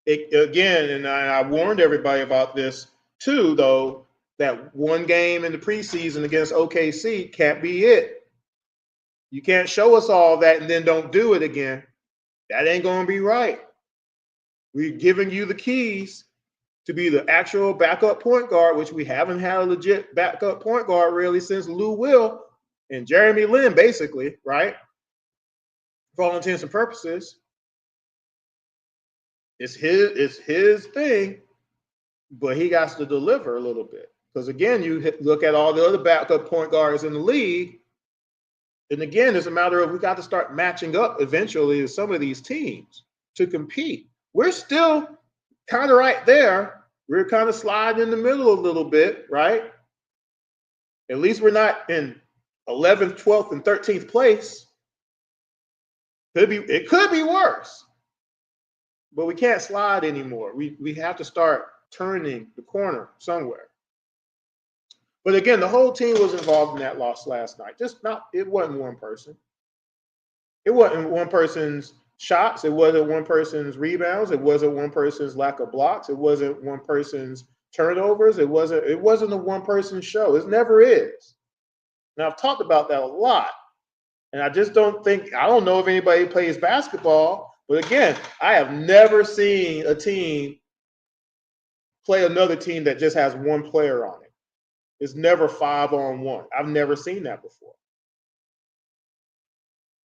Again, and I warned everybody about this too, though, that one game in the preseason against OKC can't be it. You can't show us all that and then don't do it again. That ain't going to be right. We're giving you the keys to be the actual backup point guard, which we haven't had a legit backup point guard really since Lou Will and Jeremy Lin, basically, right? For all intents and purposes. It's his thing, but he got to deliver a little bit. Because again, you look at all the other backup point guards in the league, and again, it's a matter of we got to start matching up eventually with some of these teams to compete. We're still kind of right there. We're kind of sliding in the middle a little bit, right? At least we're not in 11th, 12th, and 13th place. It could be worse, but we can't slide anymore. We have to start turning the corner somewhere. But again, the whole team was involved in that loss last night. It wasn't one person. It wasn't one person's shots. It wasn't one person's rebounds. It wasn't one person's lack of blocks. It wasn't one person's turnovers. It wasn't a one person show. It never is. Now I've talked about that a lot. And I don't know if anybody plays basketball, but again, I have never seen a team play another team that just has one player on it. It's never 5-on-1. I've never seen that before.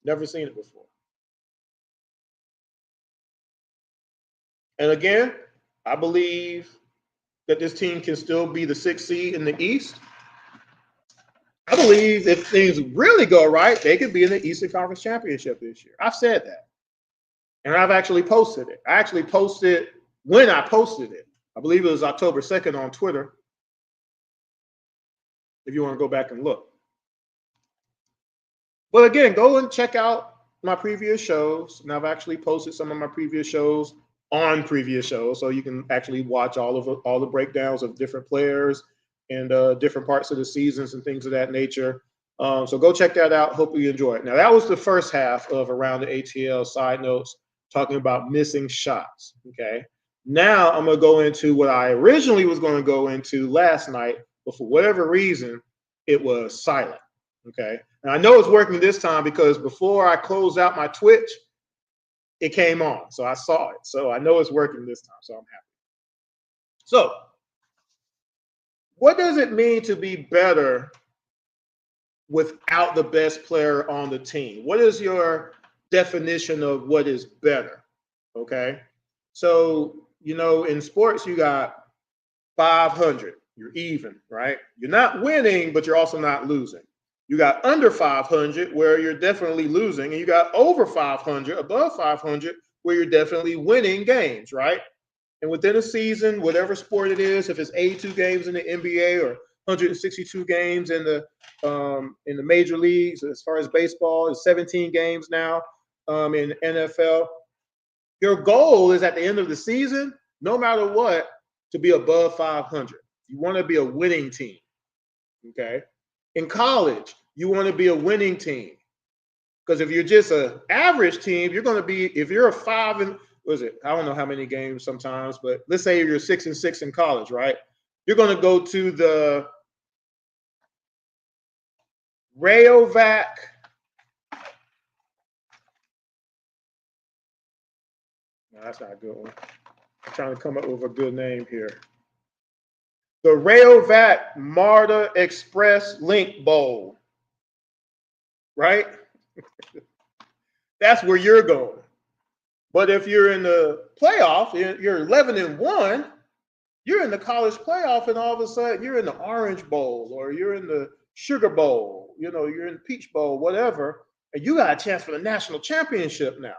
Never seen it before. And again, I believe that this team can still be the 6th seed in the East. I believe if things really go right, they could be in the Eastern Conference Championship this year. I've said that. And I've actually posted it. I actually posted when I posted it. I believe it was October 2nd on Twitter. If you want to go back and look. But again, go and check out my previous shows. And I've actually posted some of my previous shows on previous shows. So you can actually watch all the breakdowns of different players and different parts of the seasons and things of that nature. So go check that out. Hope you enjoy it. Now, that was the first half of Around the ATL Side Notes, talking about missing shots. Okay. Now I'm going to go into what I originally was going to go into last night, but for whatever reason, it was silent. Okay. And I know it's working this time because before I closed out my Twitch, it came on. So I saw it. So I know it's working this time. So I'm happy. So what does it mean to be better without the best player on the team? What is your definition of what is better? Okay. So, in sports, you got 500. You're even, right? You're not winning, but you're also not losing. You got under 500 where you're definitely losing, and you got over 500, above 500, where you're definitely winning games, right? And within a season, whatever sport it is, if it's 82 games in the NBA or 162 games in the major leagues, as far as baseball, it's 17 games now in NFL. Your goal is at the end of the season, no matter what, to be above 500. You want to be a winning team, okay? In college, you want to be a winning team. Because if you're just an average team, you're going to be, if you're a 5 and, I don't know how many games sometimes, but let's say you're 6-6 in college, right? You're going to go to the Rayovac. No, that's not a good one. I'm trying to come up with a good name here. The Rayovac Marta Express Link Bowl, right? That's where you're going. But if you're in the playoff, you're 11-1, you're in the college playoff, and all of a sudden you're in the Orange Bowl or you're in the Sugar Bowl, you're in the Peach Bowl, whatever, and you got a chance for the national championship now.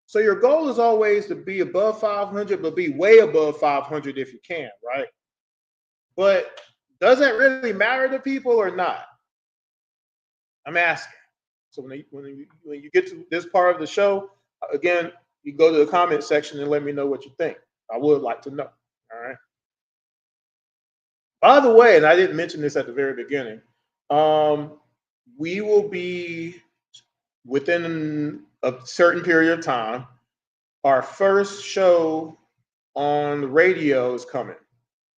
So your goal is always to be above 500, but be way above 500 if you can, right? But does that really matter to people or not? I'm asking. So when you get to this part of the show, again, you go to the comment section and let me know what you think. I would like to know. All right. By the way, and I didn't mention this at the very beginning, we will be within a certain period of time. Our first show on the radio is coming.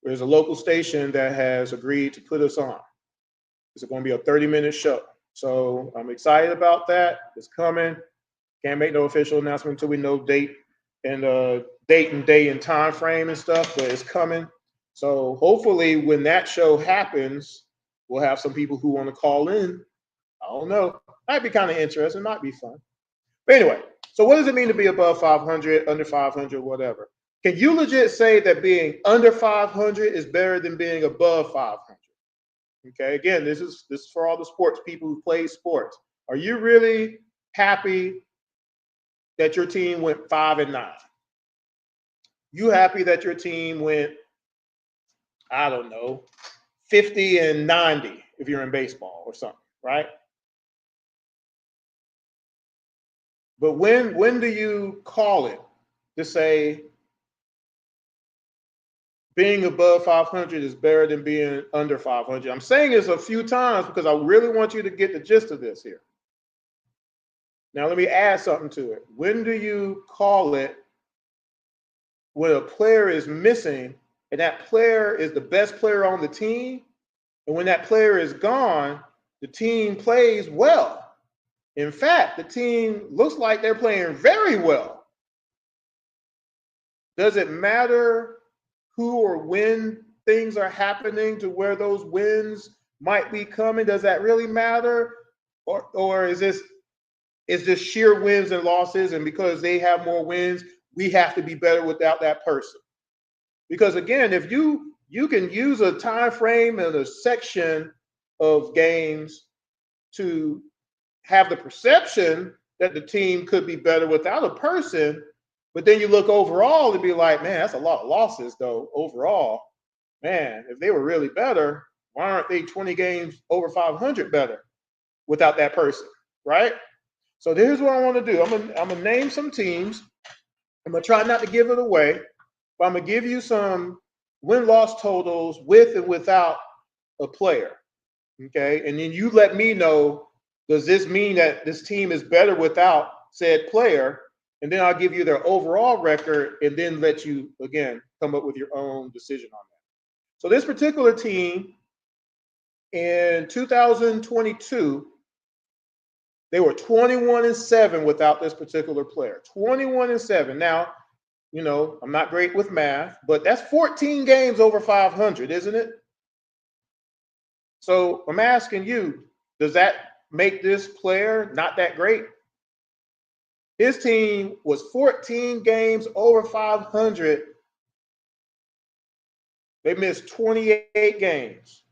There's a local station that has agreed to put us on. It's going to be a 30-minute show. So I'm excited about that. It's coming. Can't make no official announcement until we know date and day and time frame and stuff, but it's coming. So hopefully when that show happens, we'll have some people who want to call in. I don't know. Might be kind of interesting. Might be fun. But anyway, so what does it mean to be above 500, under 500, whatever? Can you legit say that being under 500 is better than being above 500? Okay, again, this is for all the sports people who play sports. Are you really happy that your team went 5-9? You happy that your team went, I don't know, 50-90 if you're in baseball or something, right? But when do you call it to say being above 500 is better than being under 500? I'm saying this a few times because I really want you to get the gist of this here. Now, let me add something to it. When do you call it when a player is missing and that player is the best player on the team? And when that player is gone, the team plays well. In fact, the team looks like they're playing very well. Does it matter who or when things are happening to where those wins might be coming? Does that really matter? Or is this sheer wins and losses, and because they have more wins, we have to be better without that person? Because again, if you can use a time frame and a section of games to have the perception that the team could be better without a person, but then you look overall and be like, man, that's a lot of losses though overall. Man, if they were really better, why aren't they 20 games over 500 better without that person, right? So here's what I want to do. I'm gonna name some teams. I'm gonna try not to give it away, but I'm gonna give you some win-loss totals with and without a player. Okay, and then you let me know, does this mean that this team is better without said player? And then I'll give you their overall record and then let you, again, come up with your own decision on that. So this particular team in 2022, they were 21-7 without this particular player. 21-7. Now, you know, I'm not great with math, but that's 14 games over 500, isn't it? So I'm asking you, does that make this player not that great? His team was 14 games over 500. They missed 28 games.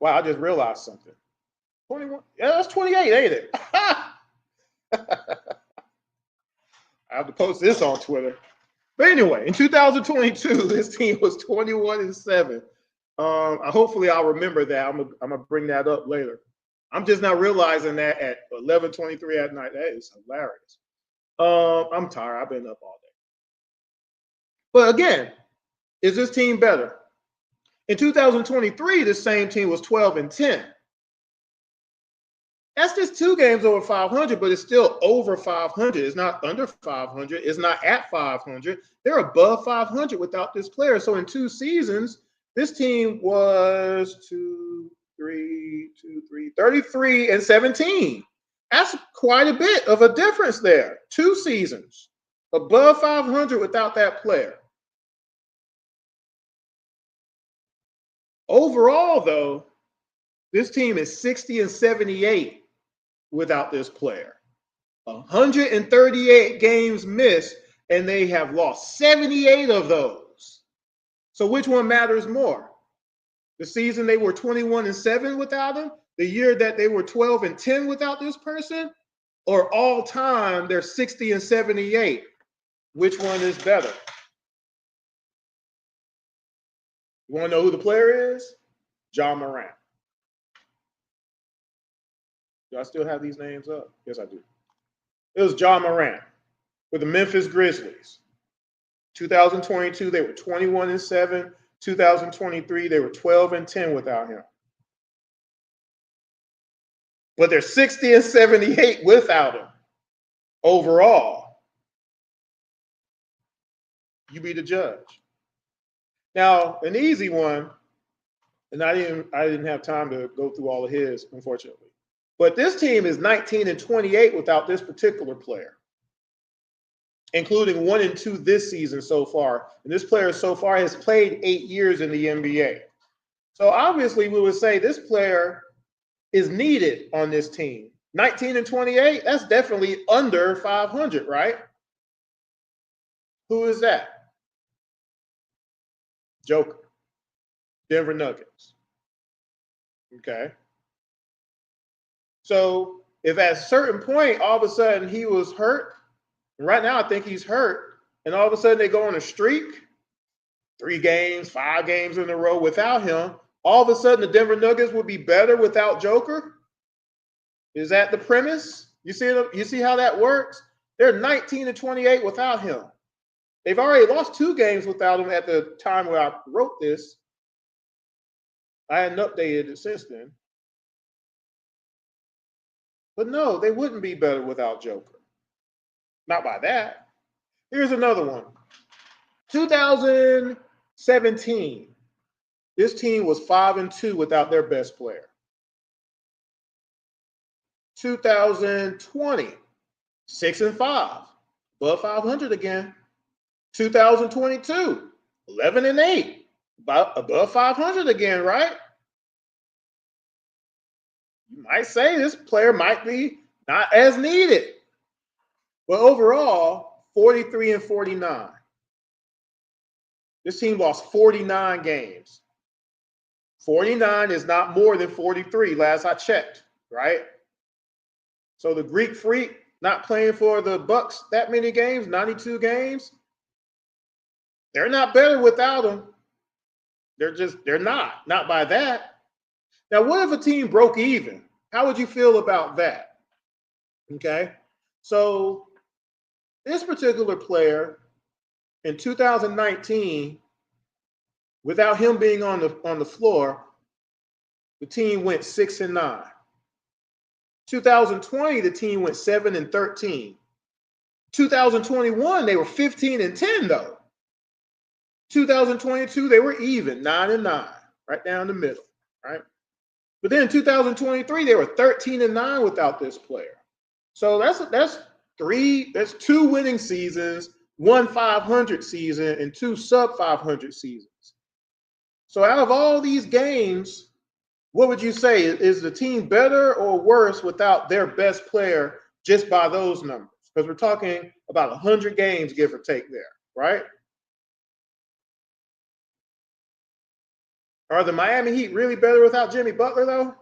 Wow, I just realized something. 21? Yeah, that's 28, ain't it? I have to post this on Twitter. But anyway, in 2022, this team was 21-7. Hopefully I'll remember that. I'm gonna bring that up later. I'm just not realizing that at 11:23 at night. That is hilarious. I'm tired. I've been up all day. But again, is this team better? In 2023, this same team was 12-10. That's just 2 games over 500, but it's still over 500. It's not under 500. It's not at 500. They're above 500 without this player. So in 2 seasons, this team was 33-17. That's quite a bit of a difference there. 2 seasons above 500 without that player. Overall, though, this team is 60-78 without this player. 138 games missed, and they have lost 78 of those. So which one matters more? The season they were 21-7 without him, the year that they were 12-10 without this person, or all time they're 60-78? Which one is better? You want to know who the player is? John Morant. Do I still have these names up? Yes, I do. It was John Morant with the Memphis Grizzlies. 2022, they were 21-7. 2023, they were 12-10 without him. But they're 60-78 without him overall. You be the judge. Now, an easy one, and I didn't have time to go through all of his, unfortunately. But this team is 19-28 without this particular player, including 1-2 this season so far. And this player so far has played 8 years in the NBA. So obviously we would say this player is needed on this team. 19-28, that's definitely under 500, right? Who is that? Joker. Denver Nuggets. Okay. So if at a certain point, all of a sudden he was hurt, and right now I think he's hurt, and all of a sudden they go on a streak, 3 games, 5 games in a row without him, all of a sudden the Denver Nuggets would be better without Joker? Is that the premise? You see how that works? They're 19-28 without him. They've already lost 2 games without him at the time where I wrote this. I hadn't updated it since then. But no, they wouldn't be better without Joker. Not by that. Here's another one. 2017. This team was 5-2 without their best player. 2020, 6-5, above 500 again. 2022, 11-8, above 500 again, right? You might say this player might be not as needed. But overall, 43-49. This team lost 49 games. 49 is not more than 43, last I checked, right? So the Greek Freak not playing for the Bucks that many games, 92 games, they're not better without him. They're not by that. Now, what if a team broke even? How would you feel about that? Okay. So this particular player in 2019, without him being on the floor, the team went 6-9. 2020, the team went 7-13. 2021, they were 15-10 though. 2022, they were even, 9-9, right down the middle, right? But then in 2023, they were 13-9 without this player. So that's 2 winning seasons, 1 500 season, and 2 sub 500 seasons. So out of all these games, what would you say? Is the team better or worse without their best player just by those numbers? Because we're talking about 100 games, give or take there, right? Are the Miami Heat really better without Jimmy Butler, though?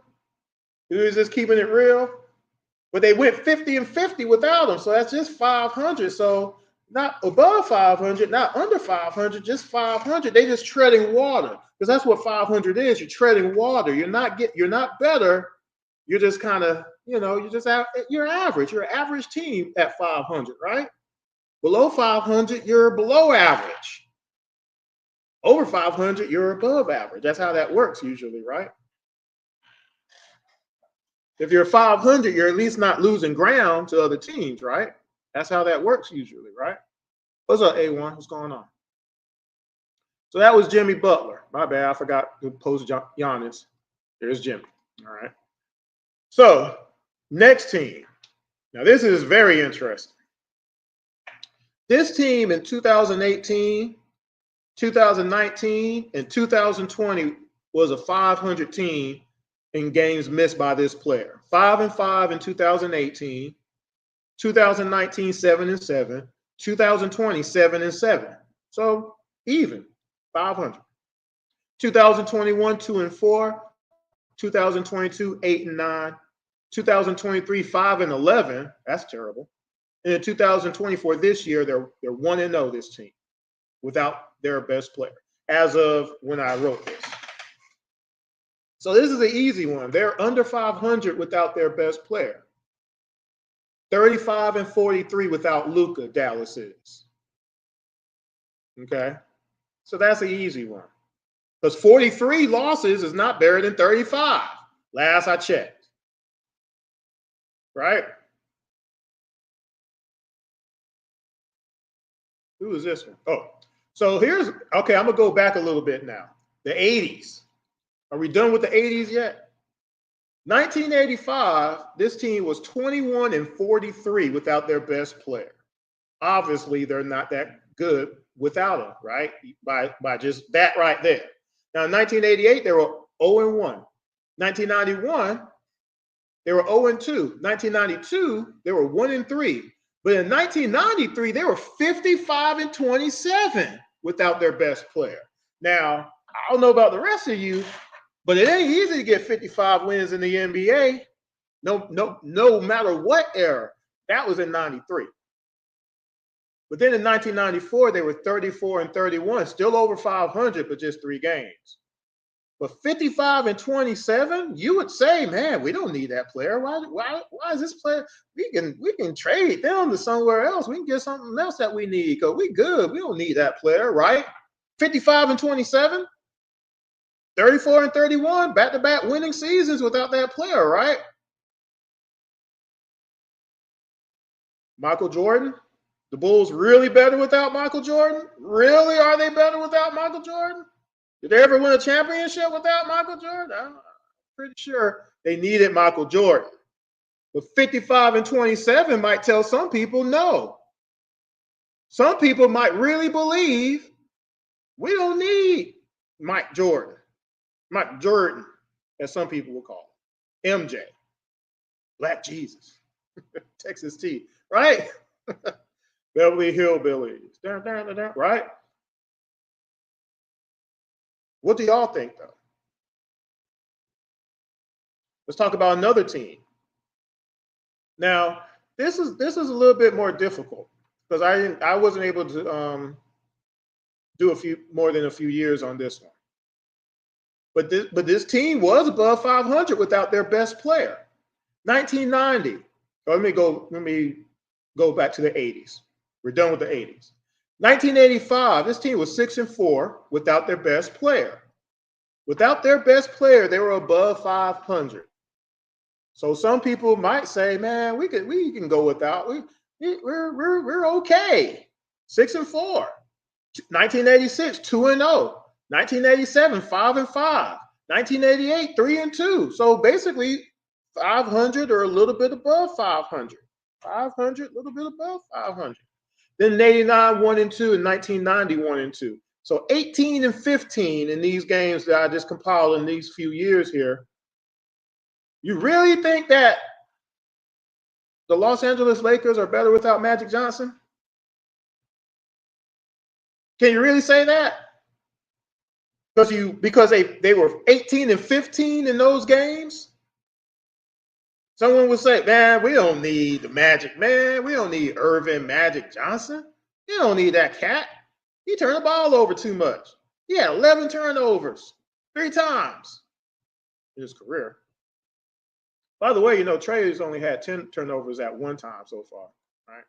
Who is just keeping it real? But they went 50-50 without him, so that's just 500. So not above 500, not under 500, just 500. They just treading water, because that's what 500 is. You're treading water. You're not better. You're just kind of, you're average. You're an average team at 500, right? Below 500, you're below average. Over 500, you're above average. That's how that works usually, right? If you're 500, you're at least not losing ground to other teams, right? That's how that works usually, right? What's up, A1? What's going on? So that was Jimmy Butler. My bad, I forgot to post Giannis. There's Jimmy. All right. So next team. Now this is very interesting. This team in 2018, 2019, and 2020 was a 500 team in games missed by this player. 5-5 in 2018, 2019, 7-7, 2020, 7-7. So even 500. 2021, 2-4, 2022, 8-9, 2023, 5-11. That's terrible. And in 2024, this year, they're 1-0, this team, without their best player, as of when I wrote this. So this is an easy one. They're under 500 without their best player. 35-43 without Luka, Dallas is. Okay? So that's an easy one. Because 43 losses is not better than 35, last I checked. Right? Who is this one? Oh, So okay, I'm going to go back a little bit now. The 80s. Are we done with the 80s yet? 1985, this team was 21-43 without their best player. Obviously, they're not that good without him, right? By just that right there. Now, in 1988, they were 0-1. 1991, they were 0-2. 1992, they were 1-3. But in 1993, they were 55-27 without their best player. Now, I don't know about the rest of you, but it ain't easy to get 55 wins in the NBA. No matter what era. That was in 93. But then in 1994, they were 34-31, still over 500, but just 3 games. But 55-27, you would say, man, we don't need that player. Why is this player? We can trade them to somewhere else. We can get something else that we need because we good. We don't need that player, right? 55-27, 34-31, back-to-back winning seasons without that player, right? Michael Jordan. The Bulls really better without Michael Jordan? Really? Are they better without Michael Jordan? Did they ever win a championship without Michael Jordan? I'm pretty sure they needed Michael Jordan. But 55-27 might tell some people no. Some people might really believe we don't need Mike Jordan, as some people will call him. MJ, Black Jesus, Texas T, right? Beverly Hillbillies, right? What do y'all think, though? Let's talk about another team. Now, this is a little bit more difficult because I wasn't able to do more than a few years on this one. But this team was above 500 without their best player. 1990. Let me go back to the 80s. We're done with the 80s. 1985, this team was 6-4 without their best player. Without their best player, they were above 500. So some people might say, man, we can go without. We're okay. 6-4. 1986, 2-0. 1987, 5-5. 1988, 3-2. So basically 500 or a little bit above 500. 500, a little bit above 500. Then in 89, 1-2, and 1990, 1-2. So 18-15 in these games that I just compiled in these few years here. You really think that the Los Angeles Lakers are better without Magic Johnson? Can you really say that? Because they were 18-15 in those games? Someone would say, man, we don't need the Magic, man. We don't need Irvin Magic Johnson. You don't need that cat. He turned the ball over too much. He had 11 turnovers 3 times in his career. By the way, Trae has only had 10 turnovers at one time so far, right?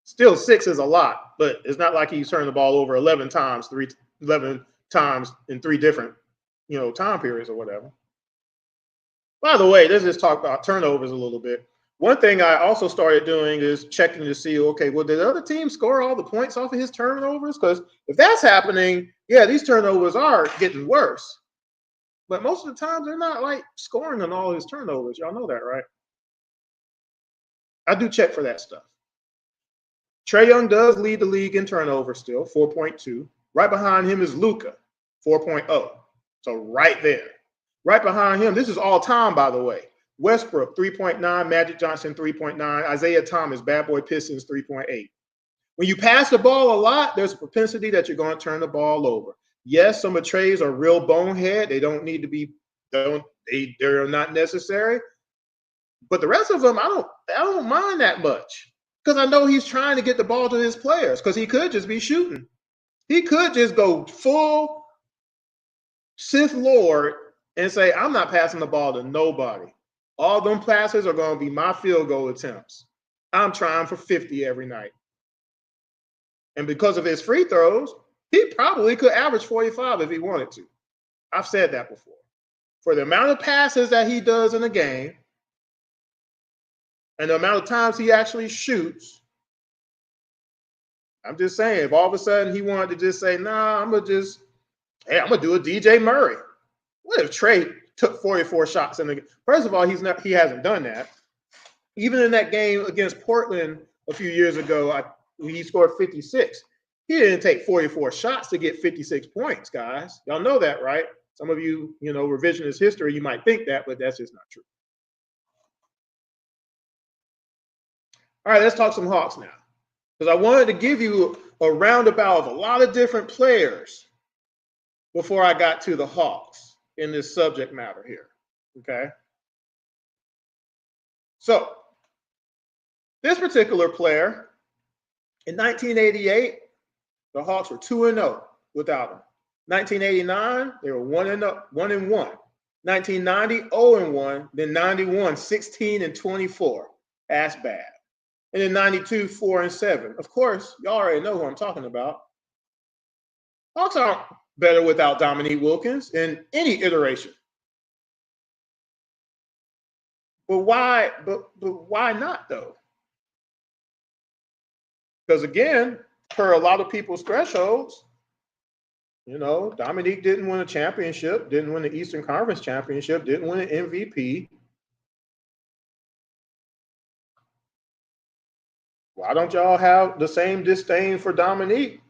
Still 6 is a lot, but it's not like he's turned the ball over 11 times in 3 different, time periods or whatever. By the way, let's just talk about turnovers a little bit. One thing I also started doing is checking to see, okay, well, did the other team score all the points off of his turnovers? Because if that's happening, yeah, these turnovers are getting worse. But most of the time, they're not like scoring on all his turnovers. Y'all know that, right? I do check for that stuff. Trae Young does lead the league in turnovers still, 4.2. Right behind him is Luka, 4.0. So right there. Right behind him, this is all time, by the way. Westbrook, 3.9. Magic Johnson, 3.9. Isaiah Thomas, Bad Boy Pistons, 3.8. When you pass the ball a lot, there's a propensity that you're going to turn the ball over. Yes, some of Trae's are real bonehead. They don't need to be, they're not necessary. But the rest of them, I don't mind that much because I know he's trying to get the ball to his players because he could just be shooting. He could just go full Sith Lord and say, I'm not passing the ball to nobody. All them passes are going to be my field goal attempts. I'm trying for 50 every night. And because of his free throws, he probably could average 45 if he wanted to. I've said that before. For the amount of passes that he does in a game and the amount of times he actually shoots, I'm just saying, if all of a sudden he wanted to just say, nah, I'm going to do a DJ Murray. What if Trae took 44 shots in the game? First of all, he hasn't done that. Even in that game against Portland a few years ago, he scored 56. He didn't take 44 shots to get 56 points, guys. Y'all know that, right? Some of you, revisionist history, you might think that, but that's just not true. All right, let's talk some Hawks now. Because I wanted to give you a roundabout of a lot of different players before I got to the Hawks in this subject matter here, okay? So, this particular player, in 1988, the Hawks were 2-0 without him. 1989, they were 1-1. 1990, 0-1. Then 91, 16-24. That's bad. And then 92, 4-7. Of course, y'all already know who I'm talking about. Hawks aren't better without Dominique Wilkins in any iteration. But why? But why not though? Because again, per a lot of people's thresholds, Dominique didn't win a championship, didn't win the Eastern Conference championship, didn't win an MVP. Why don't y'all have the same disdain for Dominique?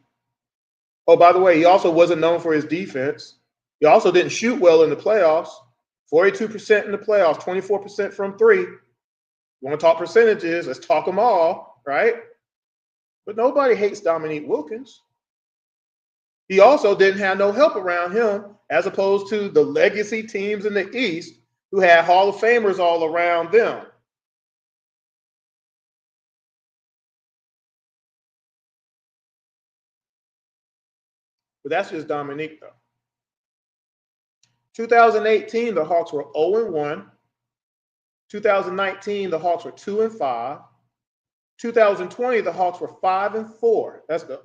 Oh, by the way, he also wasn't known for his defense. He also didn't shoot well in the playoffs. 42% in the playoffs, 24% from three. You want to talk percentages? Let's talk them all, right? But nobody hates Dominique Wilkins. He also didn't have no help around him, as opposed to the legacy teams in the East who had Hall of Famers all around them. But that's just Dominique, though. 2018, the Hawks were 0-1. 2019, the Hawks were 2-5. 2020, the Hawks were 5-4. That's the.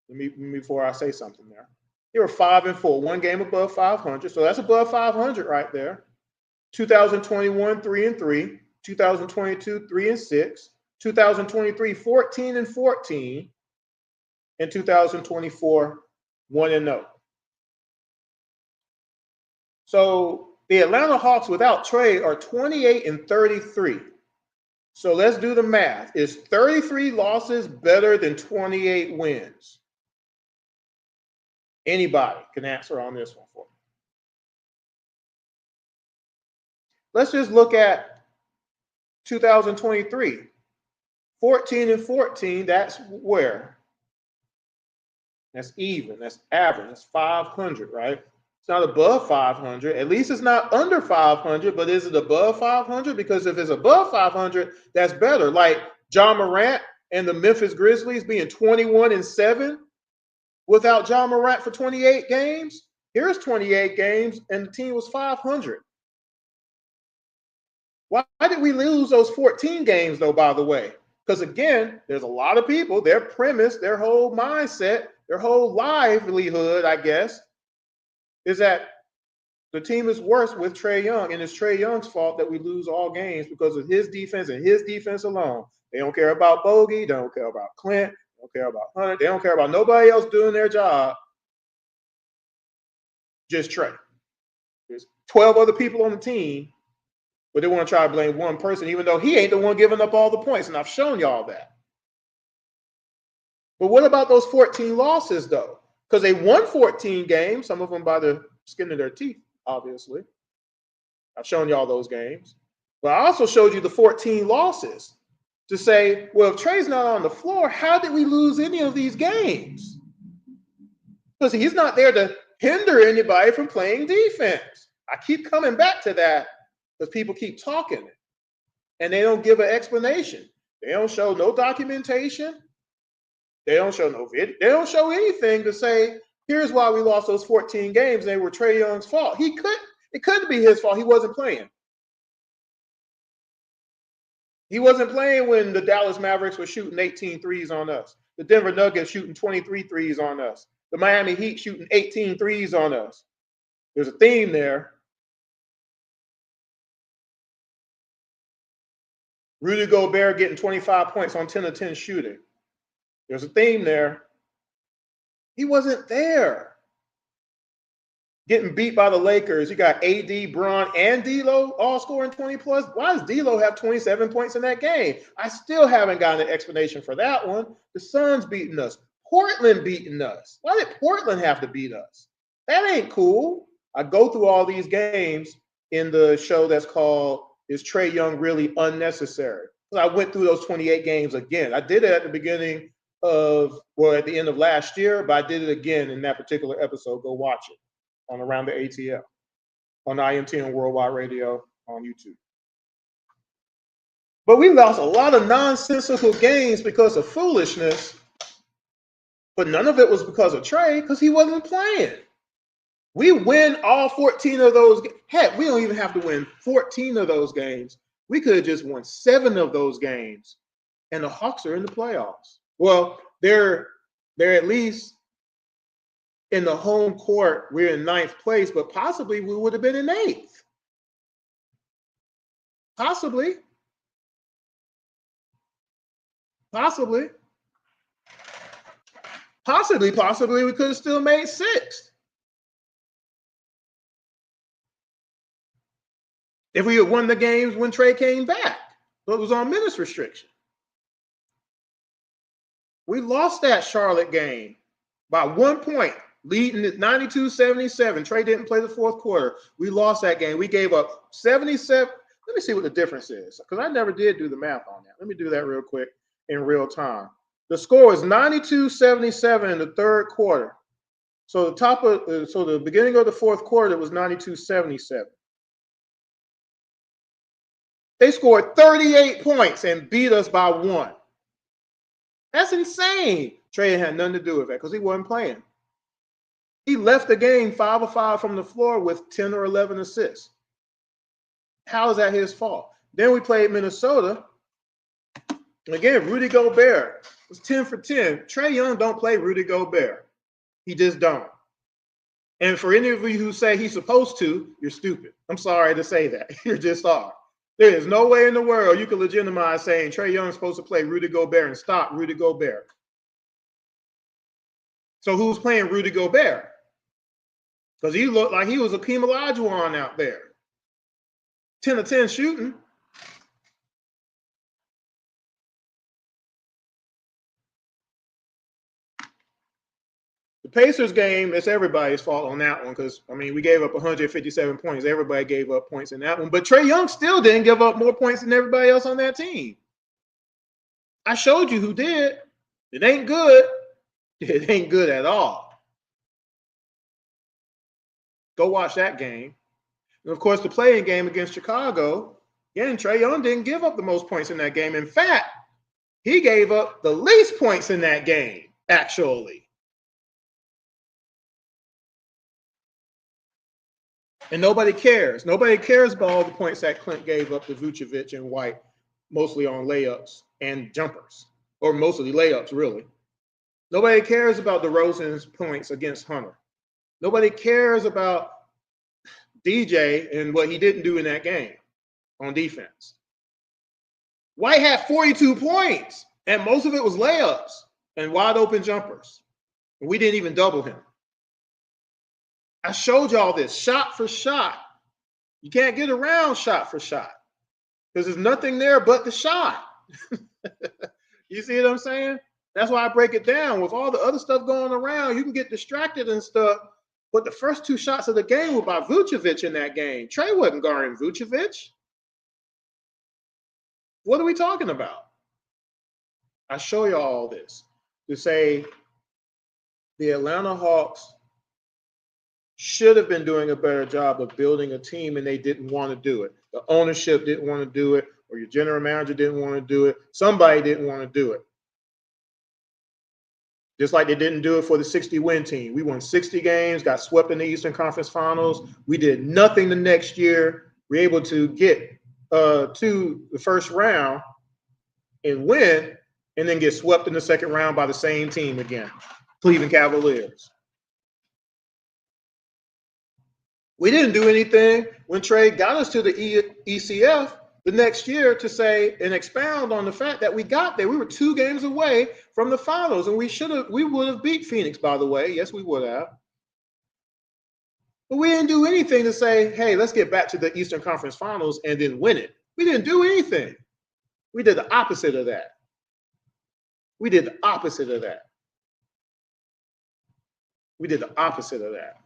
Let me before I say something there. They were 5-4, one game above 500. So that's above 500 right there. 2021, 3-3. 2022, 3-6. 2023, 14-14. And 2024, 1-0. So the Atlanta Hawks without Trae are 28-33. So let's do the math. Is 33 losses better than 28 wins? Anybody can answer on this one for me. Let's just look at 2023. 14-14, that's where? That's even, that's average, that's 500, right? It's not above 500. At least it's not under 500, but is it above 500? Because if it's above 500, that's better. Like John Morant and the Memphis Grizzlies being 21-7 without John Morant for 28 games. Here's 28 games, and the team was 500. Why did we lose those 14 games, though, by the way? Because, again, there's a lot of people, their premise, their whole mindset, their whole livelihood, I guess, is that the team is worse with Trae Young, and it's Trae Young's fault that we lose all games because of his defense and his defense alone. They don't care about Bogey. They don't care about Clint. They don't care about Hunter. They don't care about nobody else doing their job. Just Trae. There's 12 other people on the team, but they want to try to blame one person, even though he ain't the one giving up all the points, and I've shown y'all that. But what about those 14 losses, though? Because they won 14 games, some of them by the skin of their teeth, obviously. I've shown y'all those games. But I also showed you the 14 losses to say, well, if Trae's not on the floor, how did we lose any of these games? Because he's not there to hinder anybody from playing defense. I keep coming back to that because people keep talking it, and they don't give an explanation. They don't show no documentation. They don't show no video. They don't show anything to say, here's why we lost those 14 games. They were Trae Young's fault. It couldn't be his fault. He wasn't playing. He wasn't playing when the Dallas Mavericks were shooting 18 threes on us. The Denver Nuggets shooting 23 threes on us. The Miami Heat shooting 18 threes on us. There's a theme there. Rudy Gobert getting 25 points on 10 of 10 shooting. There's a theme there. He wasn't there. Getting beat by the Lakers. You got AD, Bron, and D'Lo all scoring 20 plus. Why does D'Lo have 27 points in that game? I still haven't gotten an explanation for that one. The Suns beating us. Portland beating us. Why did Portland have to beat us? That ain't cool. I go through all these games in the show that's called Is Trae Young Really Unnecessary? I went through those 28 games again. I did it at the beginning of, well, at the end of last year, but I did it again in that particular episode. Go watch it on Around the ATL on IMT and Worldwide Radio on YouTube. But we lost a lot of nonsensical games because of foolishness, but none of it was because of Trae, because he wasn't playing. We win all 14 of those. Heck, we don't even have to win 14 of those games. We could have just won 7 of those games, and the Hawks are in the playoffs. Well, they're at least in the home court. We're in 9th place, but possibly we would have been in 8th. Possibly. Possibly we could have still made 6th. If we had won the games when Trae came back, but it was on minutes restriction. We lost that Charlotte game by 1 point, leading at 92-77. Trae didn't play the 4th quarter. We lost that game. We gave up 77. Let me see what the difference is, because I never did do the math on that. Let me do that real quick in real time. The score was 92-77 in the 3rd quarter. So the beginning of the 4th quarter, it was 92-77. They scored 38 points and beat us by 1. That's insane. Trae had nothing to do with that because he wasn't playing. He left the game 5 of 5 from the floor with 10 or 11 assists. How is that his fault? Then we played Minnesota. Again, Rudy Gobert was 10 for 10. Trae Young don't play Rudy Gobert. He just don't. And for any of you who say he's supposed to, you're stupid. I'm sorry to say that. You just are. There is no way in the world you can legitimize saying Trae Young is supposed to play Rudy Gobert and stop Rudy Gobert. So who's playing Rudy Gobert? Because he looked like he was a Hakeem Olajuwon out there. 10 of 10 shooting. The Pacers game, it's everybody's fault on that one because, I mean, we gave up 157 points. Everybody gave up points in that one. But Trae Young still didn't give up more points than everybody else on that team. I showed you who did. It ain't good. It ain't good at all. Go watch that game. And, of course, the playing game against Chicago, again, Trae Young didn't give up the most points in that game. In fact, he gave up the least points in that game, actually. And nobody cares. Nobody cares about all the points that Clint gave up to Vucevic and White, mostly on layups and jumpers, or mostly layups, really. Nobody cares about DeRozan's points against Hunter. Nobody cares about DJ and what he didn't do in that game on defense. White had 42 points, and most of it was layups and wide open jumpers. And we didn't even double him. I showed y'all this shot for shot. You can't get around shot for shot because there's nothing there but the shot. You see what I'm saying? That's why I break it down. With all the other stuff going around, you can get distracted and stuff. But the first 2 shots of the game were by Vucevic in that game. Trae wasn't guarding Vucevic. What are we talking about? I show you all this to say the Atlanta Hawks should have been doing a better job of building a team, and they didn't want to do it. The ownership didn't want to do it, or your general manager didn't want to do it. Somebody didn't want to do it. Just like they didn't do it for the 60-win team. We won 60 games, got swept in the Eastern Conference Finals. We did nothing the next year. We were able to get to the first round and win, and then get swept in the second round by the same team again, Cleveland Cavaliers. We didn't do anything when Trae got us to the ECF. the next year to say and expound on the fact that we got there. We were 2 games away from the finals, and we would have beat Phoenix, by the way. Yes, we would have. But we didn't do anything to say, hey, let's get back to the Eastern Conference Finals and then win it. We didn't do anything. We did the opposite of that. We did the opposite of that. We did the opposite of that.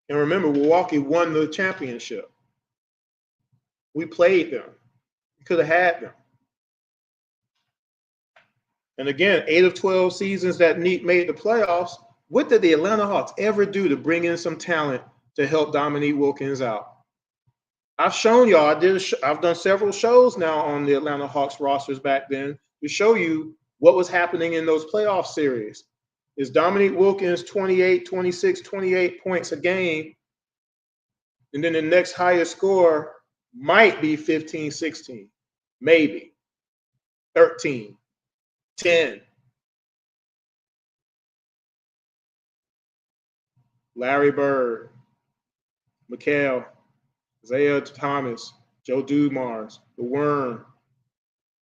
And remember, Milwaukee won the championship. We played them. We could have had them. And again, 8 of 12 seasons that made the playoffs, what did the Atlanta Hawks ever do to bring in some talent to help Dominique Wilkins out? I've shown y'all, I've done several shows now on the Atlanta Hawks rosters back then to show you what was happening in those playoff series. Is Dominique Wilkins 28, 26, 28 points a game, and then the next highest score might be 15, 16, maybe 13. 10. Larry Bird, Mikal, Isaiah Thomas, Joe Dumars, The Worm,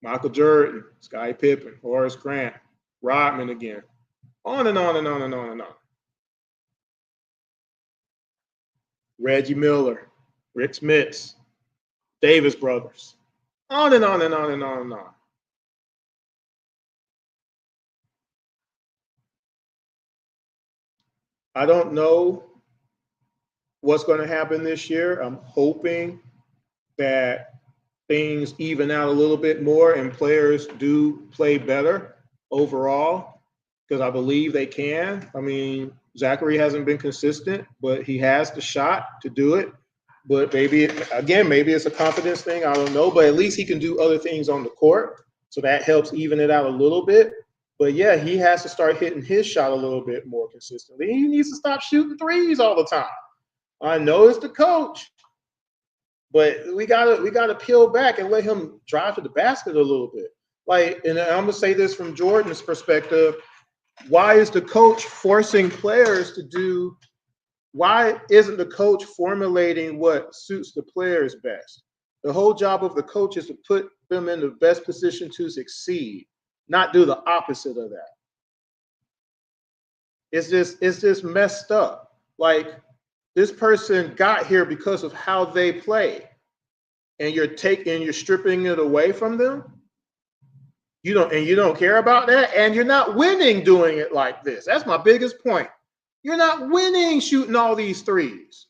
Michael Jordan, Scottie Pippen, Horace Grant, Rodman again. On and on and on and on and on. Reggie Miller, Rick Smits, Davis brothers. On and on and on and on and on. I don't know what's going to happen this year. I'm hoping that things even out a little bit more and players do play better overall, because I believe they can. I mean, Zachary hasn't been consistent, but he has the shot to do it. But maybe it's a confidence thing. I don't know. But at least he can do other things on the court. So that helps even it out a little bit. But yeah, he has to start hitting his shot a little bit more consistently. He needs to stop shooting threes all the time. I know it's the coach, but we gotta peel back and let him drive to the basket a little bit. Like, and I'm gonna say this from Jordan's perspective: why is the coach forcing players to do? Why isn't the coach formulating what suits the players best? The whole job of the coach is to put them in the best position to succeed, not do the opposite of that. It's just messed up. Like, this person got here because of how they play, and you're stripping it away from them. You don't care about that, and you're not winning doing it like this. That's my biggest point. You're not winning shooting all these threes.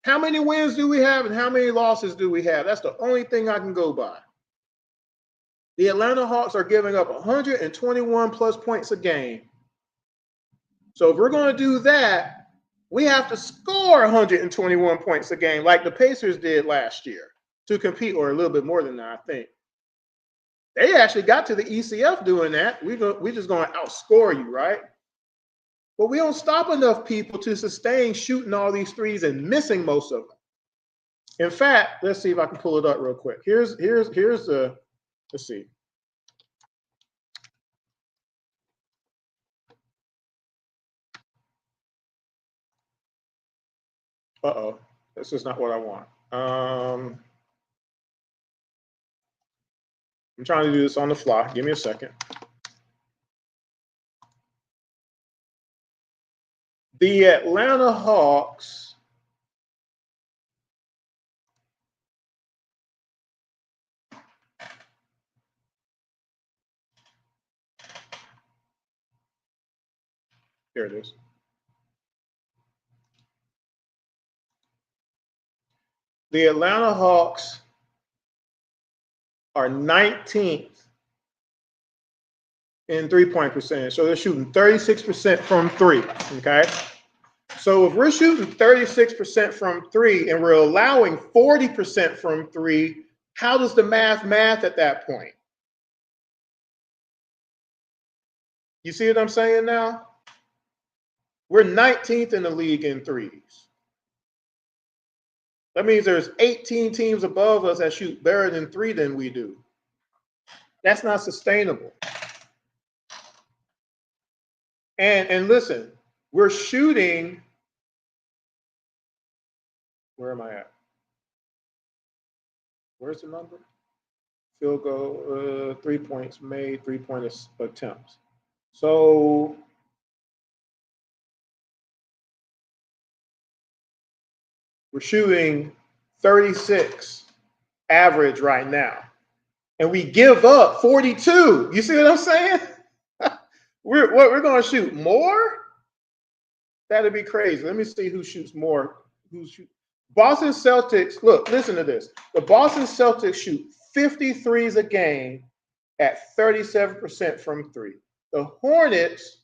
How many wins do we have and how many losses do we have? That's the only thing I can go by. The Atlanta Hawks are giving up 121 plus points a game. So if we're going to do that, we have to score 121 points a game like the Pacers did last year to compete, or a little bit more than that, I think. They actually got to the ECF doing that. We're just going to outscore you, right? But we don't stop enough people to sustain shooting all these threes and missing most of them. In fact, let's see if I can pull it up real quick. Here's the, let's see. Uh-oh, this is not what I want. I'm trying to do this on the fly. Give me a second. The Atlanta Hawks here it is. The Atlanta Hawks are 19th in three-point percentage. So they're shooting 36% from three, okay? So if we're shooting 36% from three and we're allowing 40% from three, how does the math at that point? You see what I'm saying now? We're 19th in the league in threes. That means there's 18 teams above us that shoot better than three than we do. That's not sustainable. And listen, we're shooting Where am I at? Where's the number? Field goal, 3 points made, 3-point attempts. So we're shooting 36 average right now. And we give up 42. You see what I'm saying? we're going to shoot more? That'd be crazy. Let me see who shoots more. Boston Celtics, look, listen to this. The Boston Celtics shoot 53s a game at 37% from three. The Hornets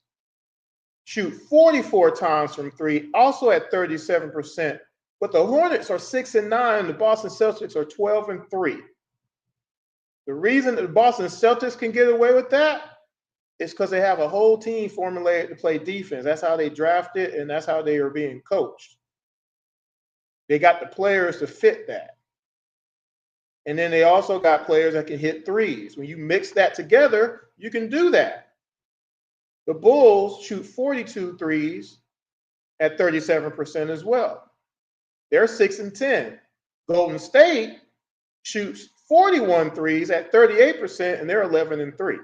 shoot 44 times from three, also at 37%. But the Hornets are 6-9, and the Boston Celtics are 12-3. The reason that the Boston Celtics can get away with that is because they have a whole team formulated to play defense. That's how they drafted, and that's how they are being coached. They got the players to fit that. And then they also got players that can hit threes. When you mix that together, you can do that. The Bulls shoot 42 threes at 37% as well. They're 6-10. Golden State shoots 41 threes at 38%, and they're 11-3.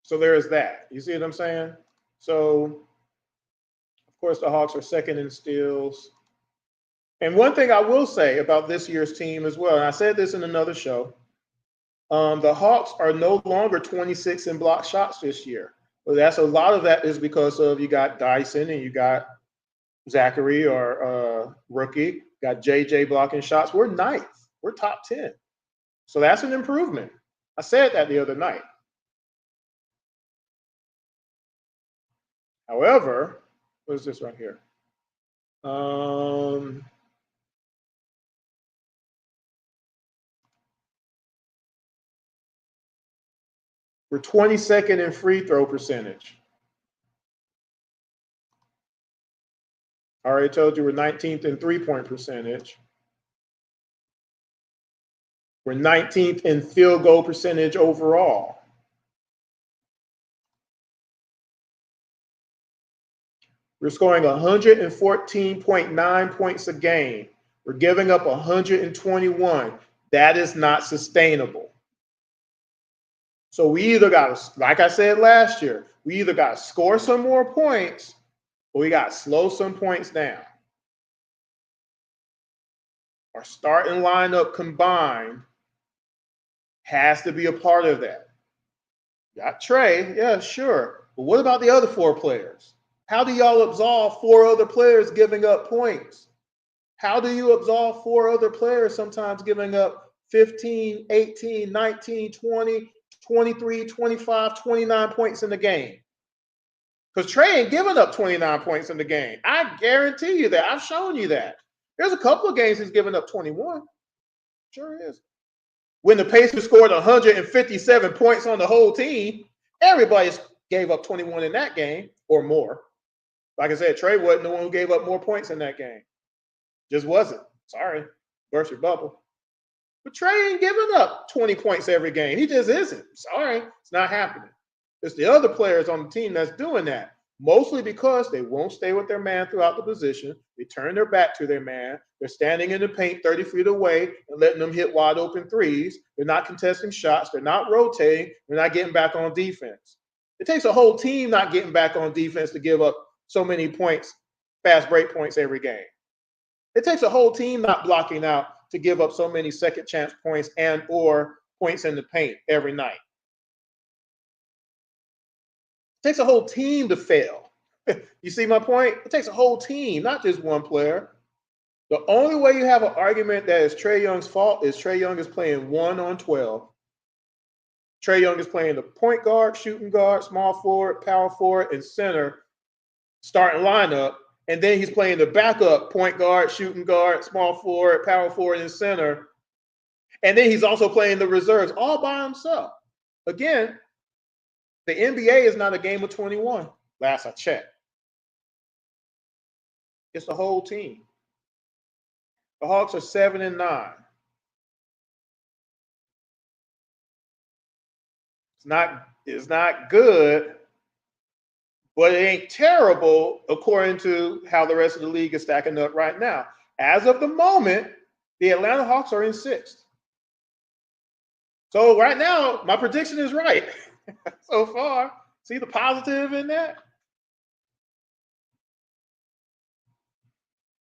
So there's that. You see what I'm saying? So, of course, the Hawks are second in steals. And one thing I will say about this year's team as well, and I said this in another show, the Hawks are no longer 26 in block shots this year. Well, that's a lot of that is because of you got Dyson and you got Zachary or rookie, got JJ blocking shots. We're ninth. We're top 10. So that's an improvement. I said that the other night. However, what is this right here? We're 22nd in free throw percentage. I already told you we're 19th in three-point percentage. We're 19th in field goal percentage overall. We're scoring 114.9 points a game. We're giving up 121. That is not sustainable. So we either got to, like I said last year, we either got to score some more points or we got to slow some points down. Our starting lineup combined has to be a part of that. Got Trae, yeah, sure. But what about the other four players? How do y'all absolve four other players giving up points? How do you absolve four other players sometimes giving up 15, 18, 19, 20, 23, 25, 29 points in the game? Because Trae ain't giving up 29 points in the game. I guarantee you that. I've shown you that. There's a couple of games he's given up 21. Sure is. When the Pacers scored 157 points on the whole team, everybody gave up 21 in that game or more. Like I said, Trae wasn't the one who gave up more points in that game. Just wasn't. Sorry. Burst your bubble. But Trae ain't giving up 20 points every game. He just isn't. Sorry. It's not happening. It's the other players on the team that's doing that. Mostly because they won't stay with their man throughout the position. They turn their back to their man. They're standing in the paint 30 feet away and letting them hit wide open threes. They're not contesting shots. They're not rotating. They're not getting back on defense. It takes a whole team not getting back on defense to give up so many points, fast break points every game. It takes a whole team not blocking out to give up so many second chance points and or points in the paint every night. It takes a whole team to fail. You see my point? It takes a whole team, not just one player. The only way you have an argument that is Trae Young's fault is Trae Young is playing 1 on 12. Trae Young is playing the point guard, shooting guard, small forward, power forward, and center starting lineup. And then he's playing the backup point guard, shooting guard, small forward, power forward, and center. And then he's also playing the reserves all by himself. Again, the NBA is not a game of 21, last I checked. It's the whole team. The Hawks are 7-9. It's not It's not good, but it ain't terrible according to how the rest of the league is stacking up right now. As of the moment, the Atlanta Hawks are in 6th. So right now, my prediction is right so far. See the positive in that?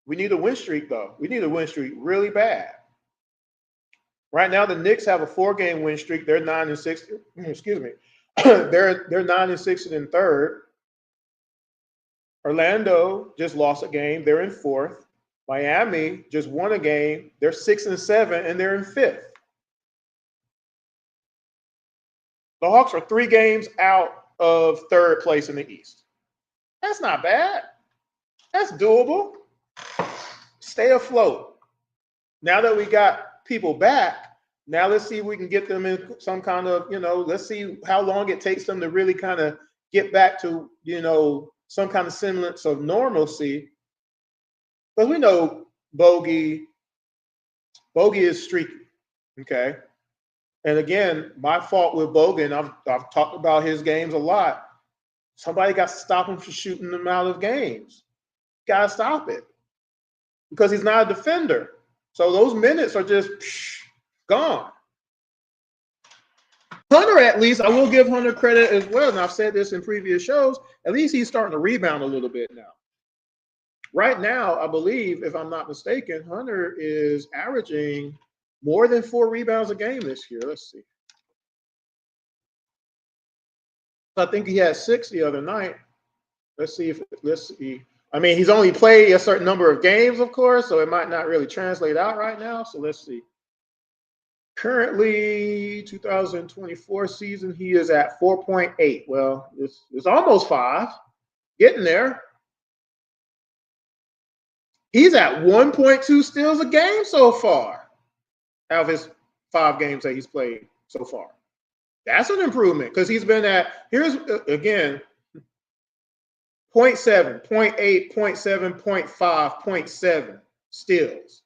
We need a win streak, though. We need a win streak really bad. Right now, the Knicks have a 4-game win streak. They're 9-6. Excuse me. they're 9-6 and in 3rd. Orlando just lost a game. They're in 4th. Miami just won a game. They're 6-7 and they're in 5th. The Hawks are 3 games out of 3rd place in the East. That's not bad. That's doable. Stay afloat. Now that we got people back, now let's see if we can get them in some kind of, let's see how long it takes them to really kind of get back to, some kind of semblance of normalcy. Because we know Bogey is streaky, okay? And again, my fault with Bogan, I've talked about his games a lot. Somebody got to stop him from shooting them out of games. Got to stop it because he's not a defender. So those minutes are just gone. Hunter, at least, I will give Hunter credit as well, and I've said this in previous shows, at least he's starting to rebound a little bit now. Right now, I believe, if I'm not mistaken, Hunter is averaging more than 4 rebounds a game this year. Let's see. I think he had 6 the other night. Let's see. I mean, he's only played a certain number of games, of course, so it might not really translate out right now. So let's see. Currently, 2024 season, he is at 4.8. Well, it's almost 5. Getting there. He's at 1.2 steals a game so far out of his 5 games that he's played so far. That's an improvement because he's been at, here's, again, 0.7, 0.8, 0.7, 0.5, 0.7 steals.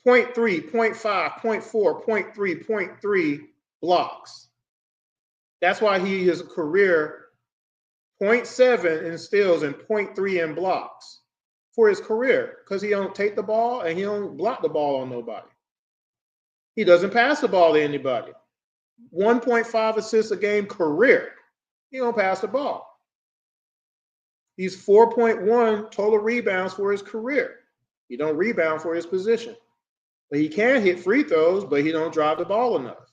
0.3, 0.5, 0.4, 0.3, 0.3 blocks. That's why he is a career 0.7 in steals and 0.3 in blocks for his career because he don't take the ball and he don't block the ball on nobody. He doesn't pass the ball to anybody. 1.5 assists a game career. He don't pass the ball. He's 4.1 total rebounds for his career. He don't rebound for his position. But he can hit free throws, but he don't drive the ball enough.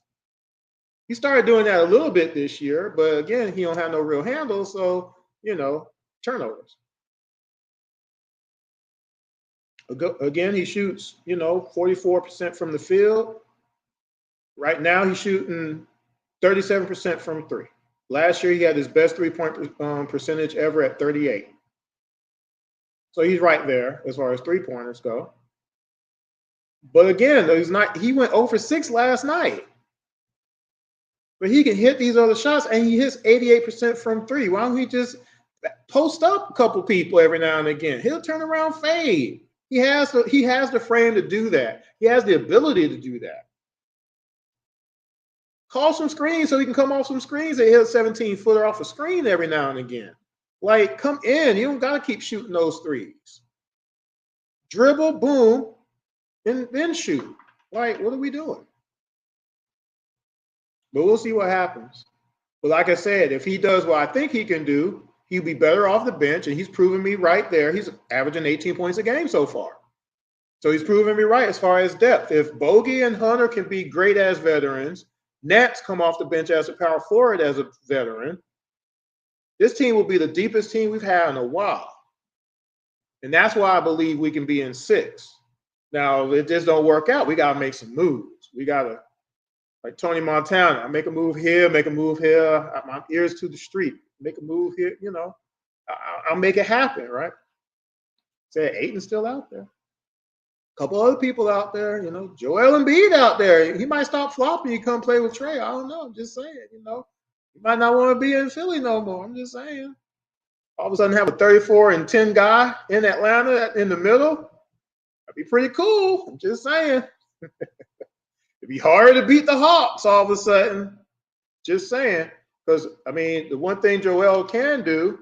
He started doing that a little bit this year, but again, he don't have no real handle, so, turnovers. Again, he shoots, 44% from the field. Right now, he's shooting 37% from 3. Last year, he had his best 3-point percentage ever at 38. So he's right there as far as 3-pointers go. But again, he went 0 for 6 last night. But he can hit these other shots, and he hits 88% from 3. Why don't he just post up a couple people every now and again? He'll turn around, fade. He has the frame to do that. He has the ability to do that. Call some screens so he can come off some screens and hit a 17-footer off a screen every now and again. Like, come in. You don't got to keep shooting those threes. Dribble, boom, and then shoot. Like, what are we doing? But we'll see what happens. But like I said, if he does what I think he can do, he'll be better off the bench, and he's proven me right there. He's averaging 18 points a game so far. So he's proven me right as far as depth. If Bogey and Hunter can be great as veterans, Nets come off the bench as a power forward as a veteran, this team will be the deepest team we've had in a while. And that's why I believe we can be in 6. Now, if it just don't work out, we got to make some moves. We got to, like Tony Montana, make a move here, make a move here. My ears to the street. Make a move here, I'll make it happen, right? Say Ayton's still out there. A couple other people out there, Joel Embiid out there. He might stop flopping. You come play with Trae. I don't know. I'm just saying, You might not want to be in Philly no more. I'm just saying. All of a sudden have a 34-10 guy in Atlanta in the middle. That'd be pretty cool. I'm just saying. It'd be harder to beat the Hawks all of a sudden. Just saying. Because, I mean, the one thing Joel can do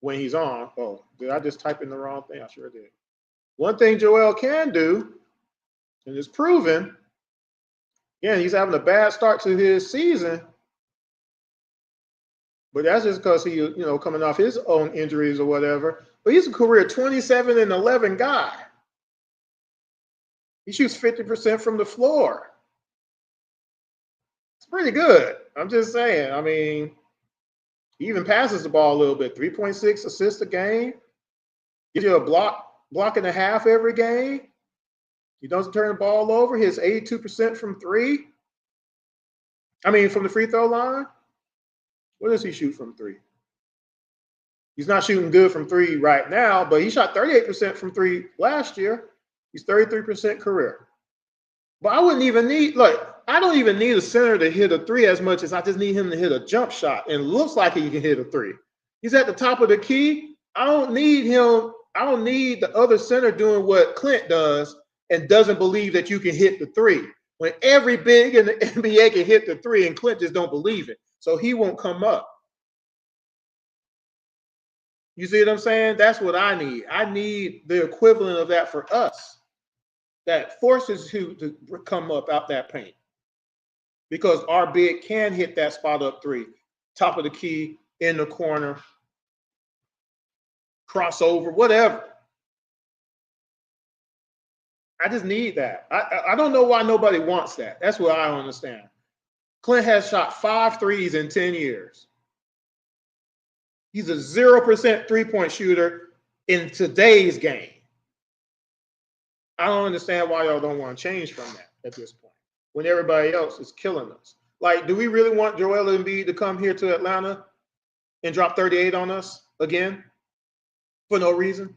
when he's on, oh, did I just type in the wrong thing? I sure did. One thing Joel can do, and it's proven, again, he's having a bad start to his season, but that's just because he, coming off his own injuries or whatever. But he's a career 27 and 11 guy. He shoots 50% from the floor. It's pretty good. I'm just saying. I mean, he even passes the ball a little bit. 3.6 assists a game. Gives you a block and a half every game. He doesn't turn the ball over. He has 82% from three. I mean, from the free throw line. What does he shoot from three? He's not shooting good from three right now, but he shot 38% from three last year. He's 33% career. But I wouldn't even need, look, I don't even need a center to hit a three as much as I just need him to hit a jump shot. And it looks like he can hit a three. He's at the top of the key. I don't need him. I don't need the other center doing what Clint does and doesn't believe that you can hit the three. When every big in the NBA can hit the three and Clint just don't believe it. So he won't come up. You see what I'm saying? That's what I need. I need the equivalent of that for us. That forces you to come up out that paint. Because our big can hit that spot up three. Top of the key, in the corner, crossover, whatever. I just need that. I don't know why nobody wants that. That's what I don't understand. Clint has shot 5 threes in 10 years. He's a 0% three-point shooter in today's game. I don't understand why y'all don't want to change from that at this point when everybody else is killing us. Like, do we really want Joel Embiid to come here to Atlanta and drop 38 on us again for no reason?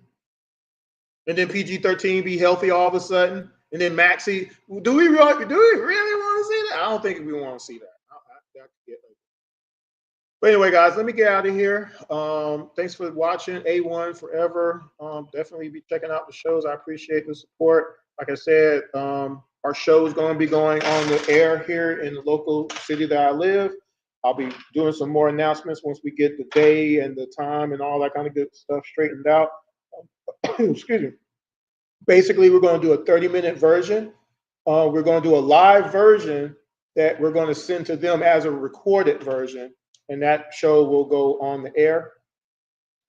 And then PG-13 be healthy all of a sudden, and then Maxey. Do we really want to see that? I don't think we want to see that. But anyway, guys, let me get out of here. Thanks for watching. A1 forever. Definitely be checking out the shows. I appreciate the support. Like I said, our show is going to be going on the air here in the local city that I live. I'll be doing some more announcements once we get the day and the time and all that kind of good stuff straightened out. Excuse me. Basically, we're going to do a 30-minute version. We're going to do a live version that we're going to send to them as a recorded version, and that show will go on the air.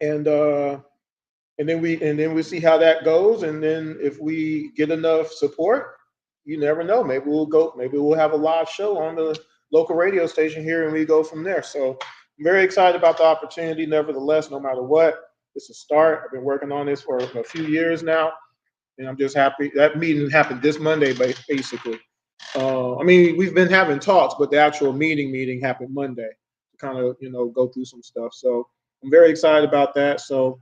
And then we see how that goes. And then if we get enough support, you never know. Maybe we'll have a live show on the local radio station here, and we go from there. So I'm very excited about the opportunity. Nevertheless, no matter what, it's a start. I've been working on this for a few years now, and I'm just happy. That meeting happened this Monday, basically. I mean, we've been having talks, but the actual meeting happened Monday to kind of, go through some stuff. So I'm very excited about that. So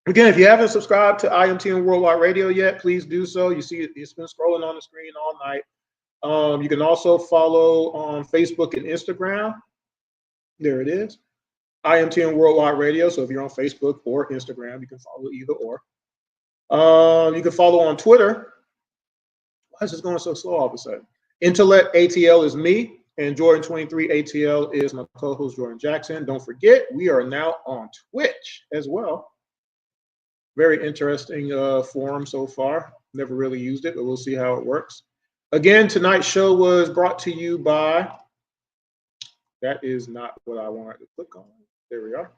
again, if you haven't subscribed to IMTN Worldwide Radio yet, please do so. You see it's been scrolling on the screen all night. You can also follow on Facebook and Instagram. There it is. IMTN Worldwide Radio. So if you're on Facebook or Instagram, you can follow either or. You can follow on Twitter. Why is this going so slow all of a sudden? Intellect ATL is me, and Jordan23 ATL is my co-host Jordan Jackson. Don't forget, we are now on Twitch as well. Very interesting forum so far. Never really used it, but we'll see how it works. Again, tonight's show was brought to you by, that is not what I wanted to click on. There we are.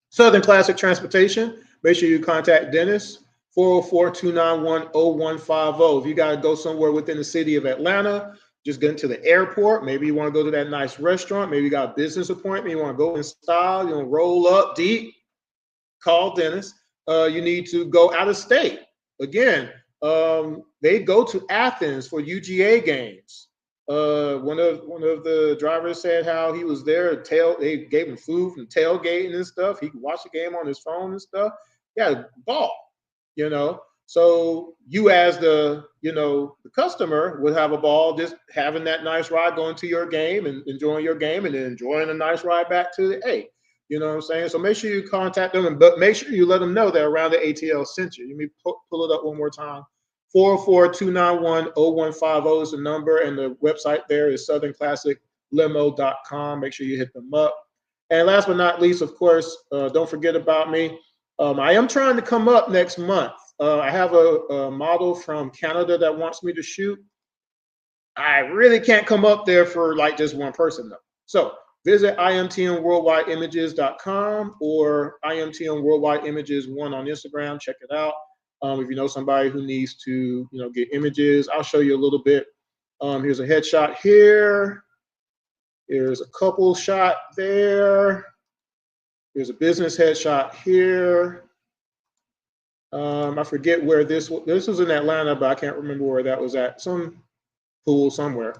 Southern Classic Transportation. Make sure you contact Dennis, 404-291-0150. If you got to go somewhere within the city of Atlanta, just get into the airport. Maybe you want to go to that nice restaurant. Maybe you got a business appointment. You want to go in style. You want to roll up deep. Call Dennis. You need to go out of state. Again, they go to Athens for UGA games. One of the drivers said how he was there. They gave him food from tailgating and stuff. He could watch the game on his phone and stuff. Yeah, ball. So you as the customer would have a ball just having that nice ride going to your game and enjoying your game and then enjoying a nice ride back to the A. You know what I'm saying? So make sure you contact them, but make sure you let them know that Around the ATL sent you. Let me pull it up one more time. 404-291-0150 is the number, and the website there is Southern Classic limo.com. Make sure you hit them up. And last but not least, of course, don't forget about me. I am trying to come up next month. I have a model from Canada that wants me to shoot. I really can't come up there for like just one person though. So visit imtnworldwideimages.com or imtnworldwideimages1 on Instagram. Check it out. If you know somebody who needs to, get images, I'll show you a little bit. Here's a headshot here. Here's a couple shot there. Here's a business headshot here. I forget where this was in Atlanta, but I can't remember where that was at. Some pool somewhere.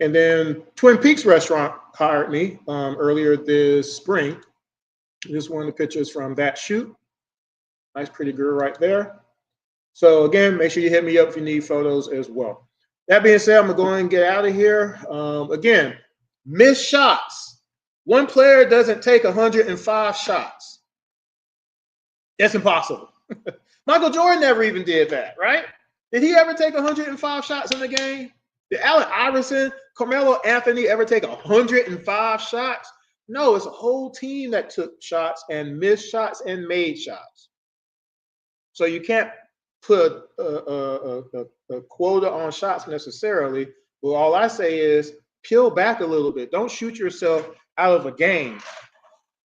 And then Twin Peaks Restaurant hired me earlier this spring. This is one of the pictures from that shoot. Nice, pretty girl right there. So again, make sure you hit me up if you need photos as well. That being said, I'm going to go and get out of here. Again, missed shots. One player doesn't take 105 shots. That's impossible. Michael Jordan never even did that, right? Did he ever take 105 shots in the game? Did Allen Iverson, Carmelo Anthony ever take 105 shots? No, it's a whole team that took shots and missed shots and made shots. So you can't put a quota on shots necessarily. But all I say is peel back a little bit. Don't shoot yourself out of a game.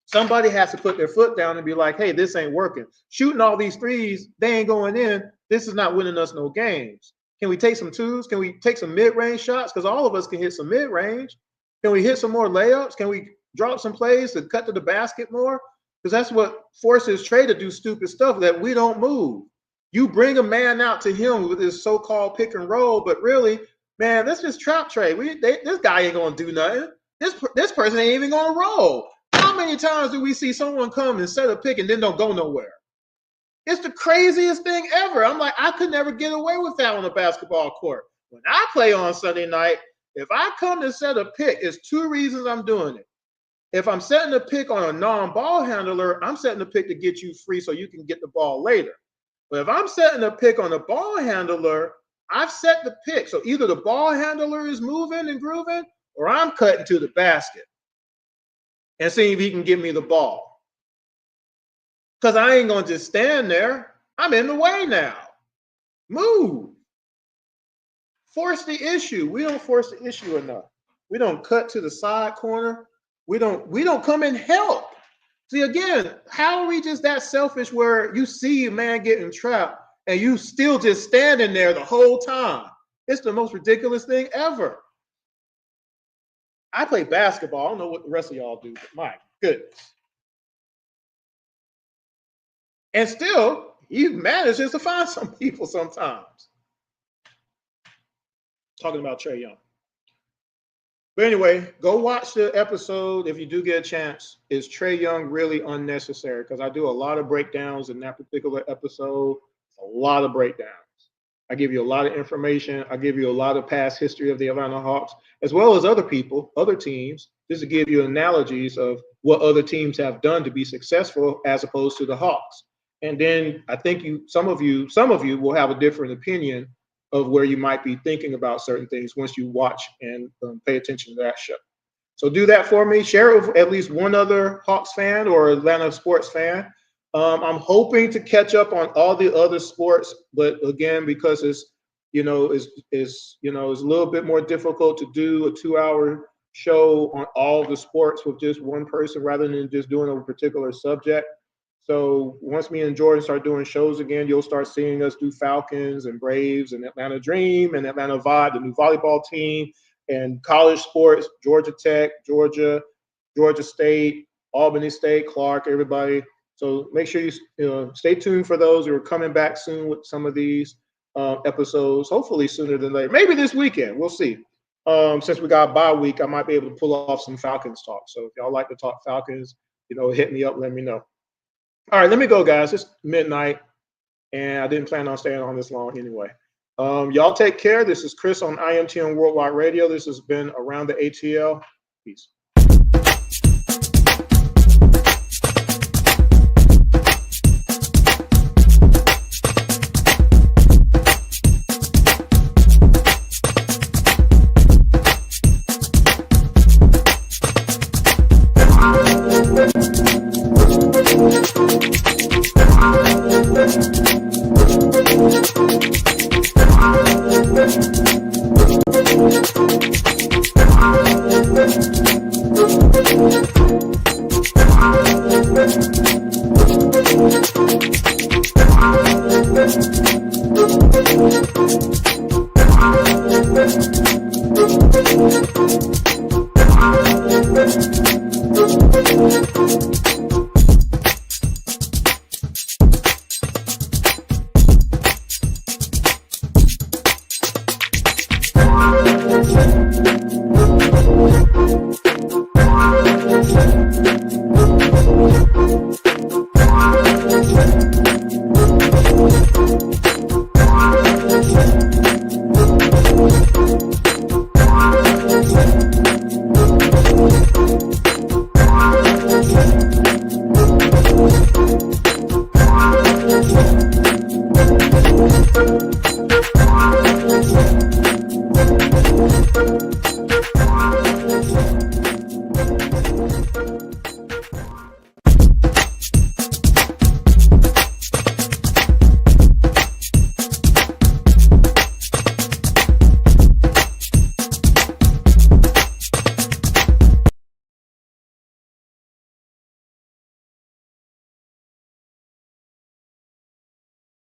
Somebody has to put their foot down and be like, hey, this ain't working. Shooting all these threes, they ain't going in. This is not winning us no games. Can we take some twos? Can we take some mid-range shots? Because all of us can hit some mid-range. Can we hit some more layups? Can we drop some plays to cut to the basket more? Because that's what forces Trae to do stupid stuff that we don't move. You bring a man out to him with his so-called pick and roll, but really, man, let's just trap Trae. This guy ain't going to do nothing. This person ain't even going to roll. How many times do we see someone come and set a pick and then don't go nowhere? It's the craziest thing ever. I'm like, I could never get away with that on a basketball court. When I play on Sunday night, if I come to set a pick, it's two reasons I'm doing it. If I'm setting a pick on a non-ball handler, I'm setting a pick to get you free so you can get the ball later. But if I'm setting a pick on a ball handler, I've set the pick. So either the ball handler is moving and grooving, or I'm cutting to the basket and seeing if he can give me the ball. Because I ain't going to just stand there. I'm in the way now. Move. Force the issue. We don't force the issue enough. We don't cut to the side corner. We don't come and help. See, again, how are we just that selfish where you see a man getting trapped and you still just standing there the whole time? It's the most ridiculous thing ever. I play basketball. I don't know what the rest of y'all do, but my goodness. And still, he manages to find some people sometimes. Talking about Trae Young. But anyway, go watch the episode if you do get a chance. Is Trae Young really unnecessary? Because I do a lot of breakdowns in that particular episode. A lot of breakdowns. I give you a lot of information. I give you a lot of past history of the Atlanta Hawks, as well as other people, other teams, just to give you analogies of what other teams have done to be successful as opposed to the Hawks. And then I think some of you will have a different opinion of where you might be thinking about certain things once you watch and pay attention to that show. So do that for me. Share it with at least one other Hawks fan or Atlanta sports fan. I'm hoping to catch up on all the other sports, but again, because it's a little bit more difficult to do a 2-hour show on all the sports with just one person rather than just doing a particular subject. So once me and Jordan start doing shows again, you'll start seeing us do Falcons and Braves and Atlanta Dream and Atlanta Vibe, the new volleyball team, and college sports, Georgia Tech, Georgia State, Albany State, Clark, everybody. So make sure you stay tuned for those. We're coming back soon with some of these episodes, hopefully sooner than later. Maybe this weekend. We'll see. Since we got a bye week, I might be able to pull off some Falcons talk. So if y'all like to talk Falcons, hit me up, let me know. All right, let me go, guys. It's midnight, and I didn't plan on staying on this long anyway. Y'all take care. This is Chris on IMTN Worldwide Radio. This has been Around the ATL. Peace.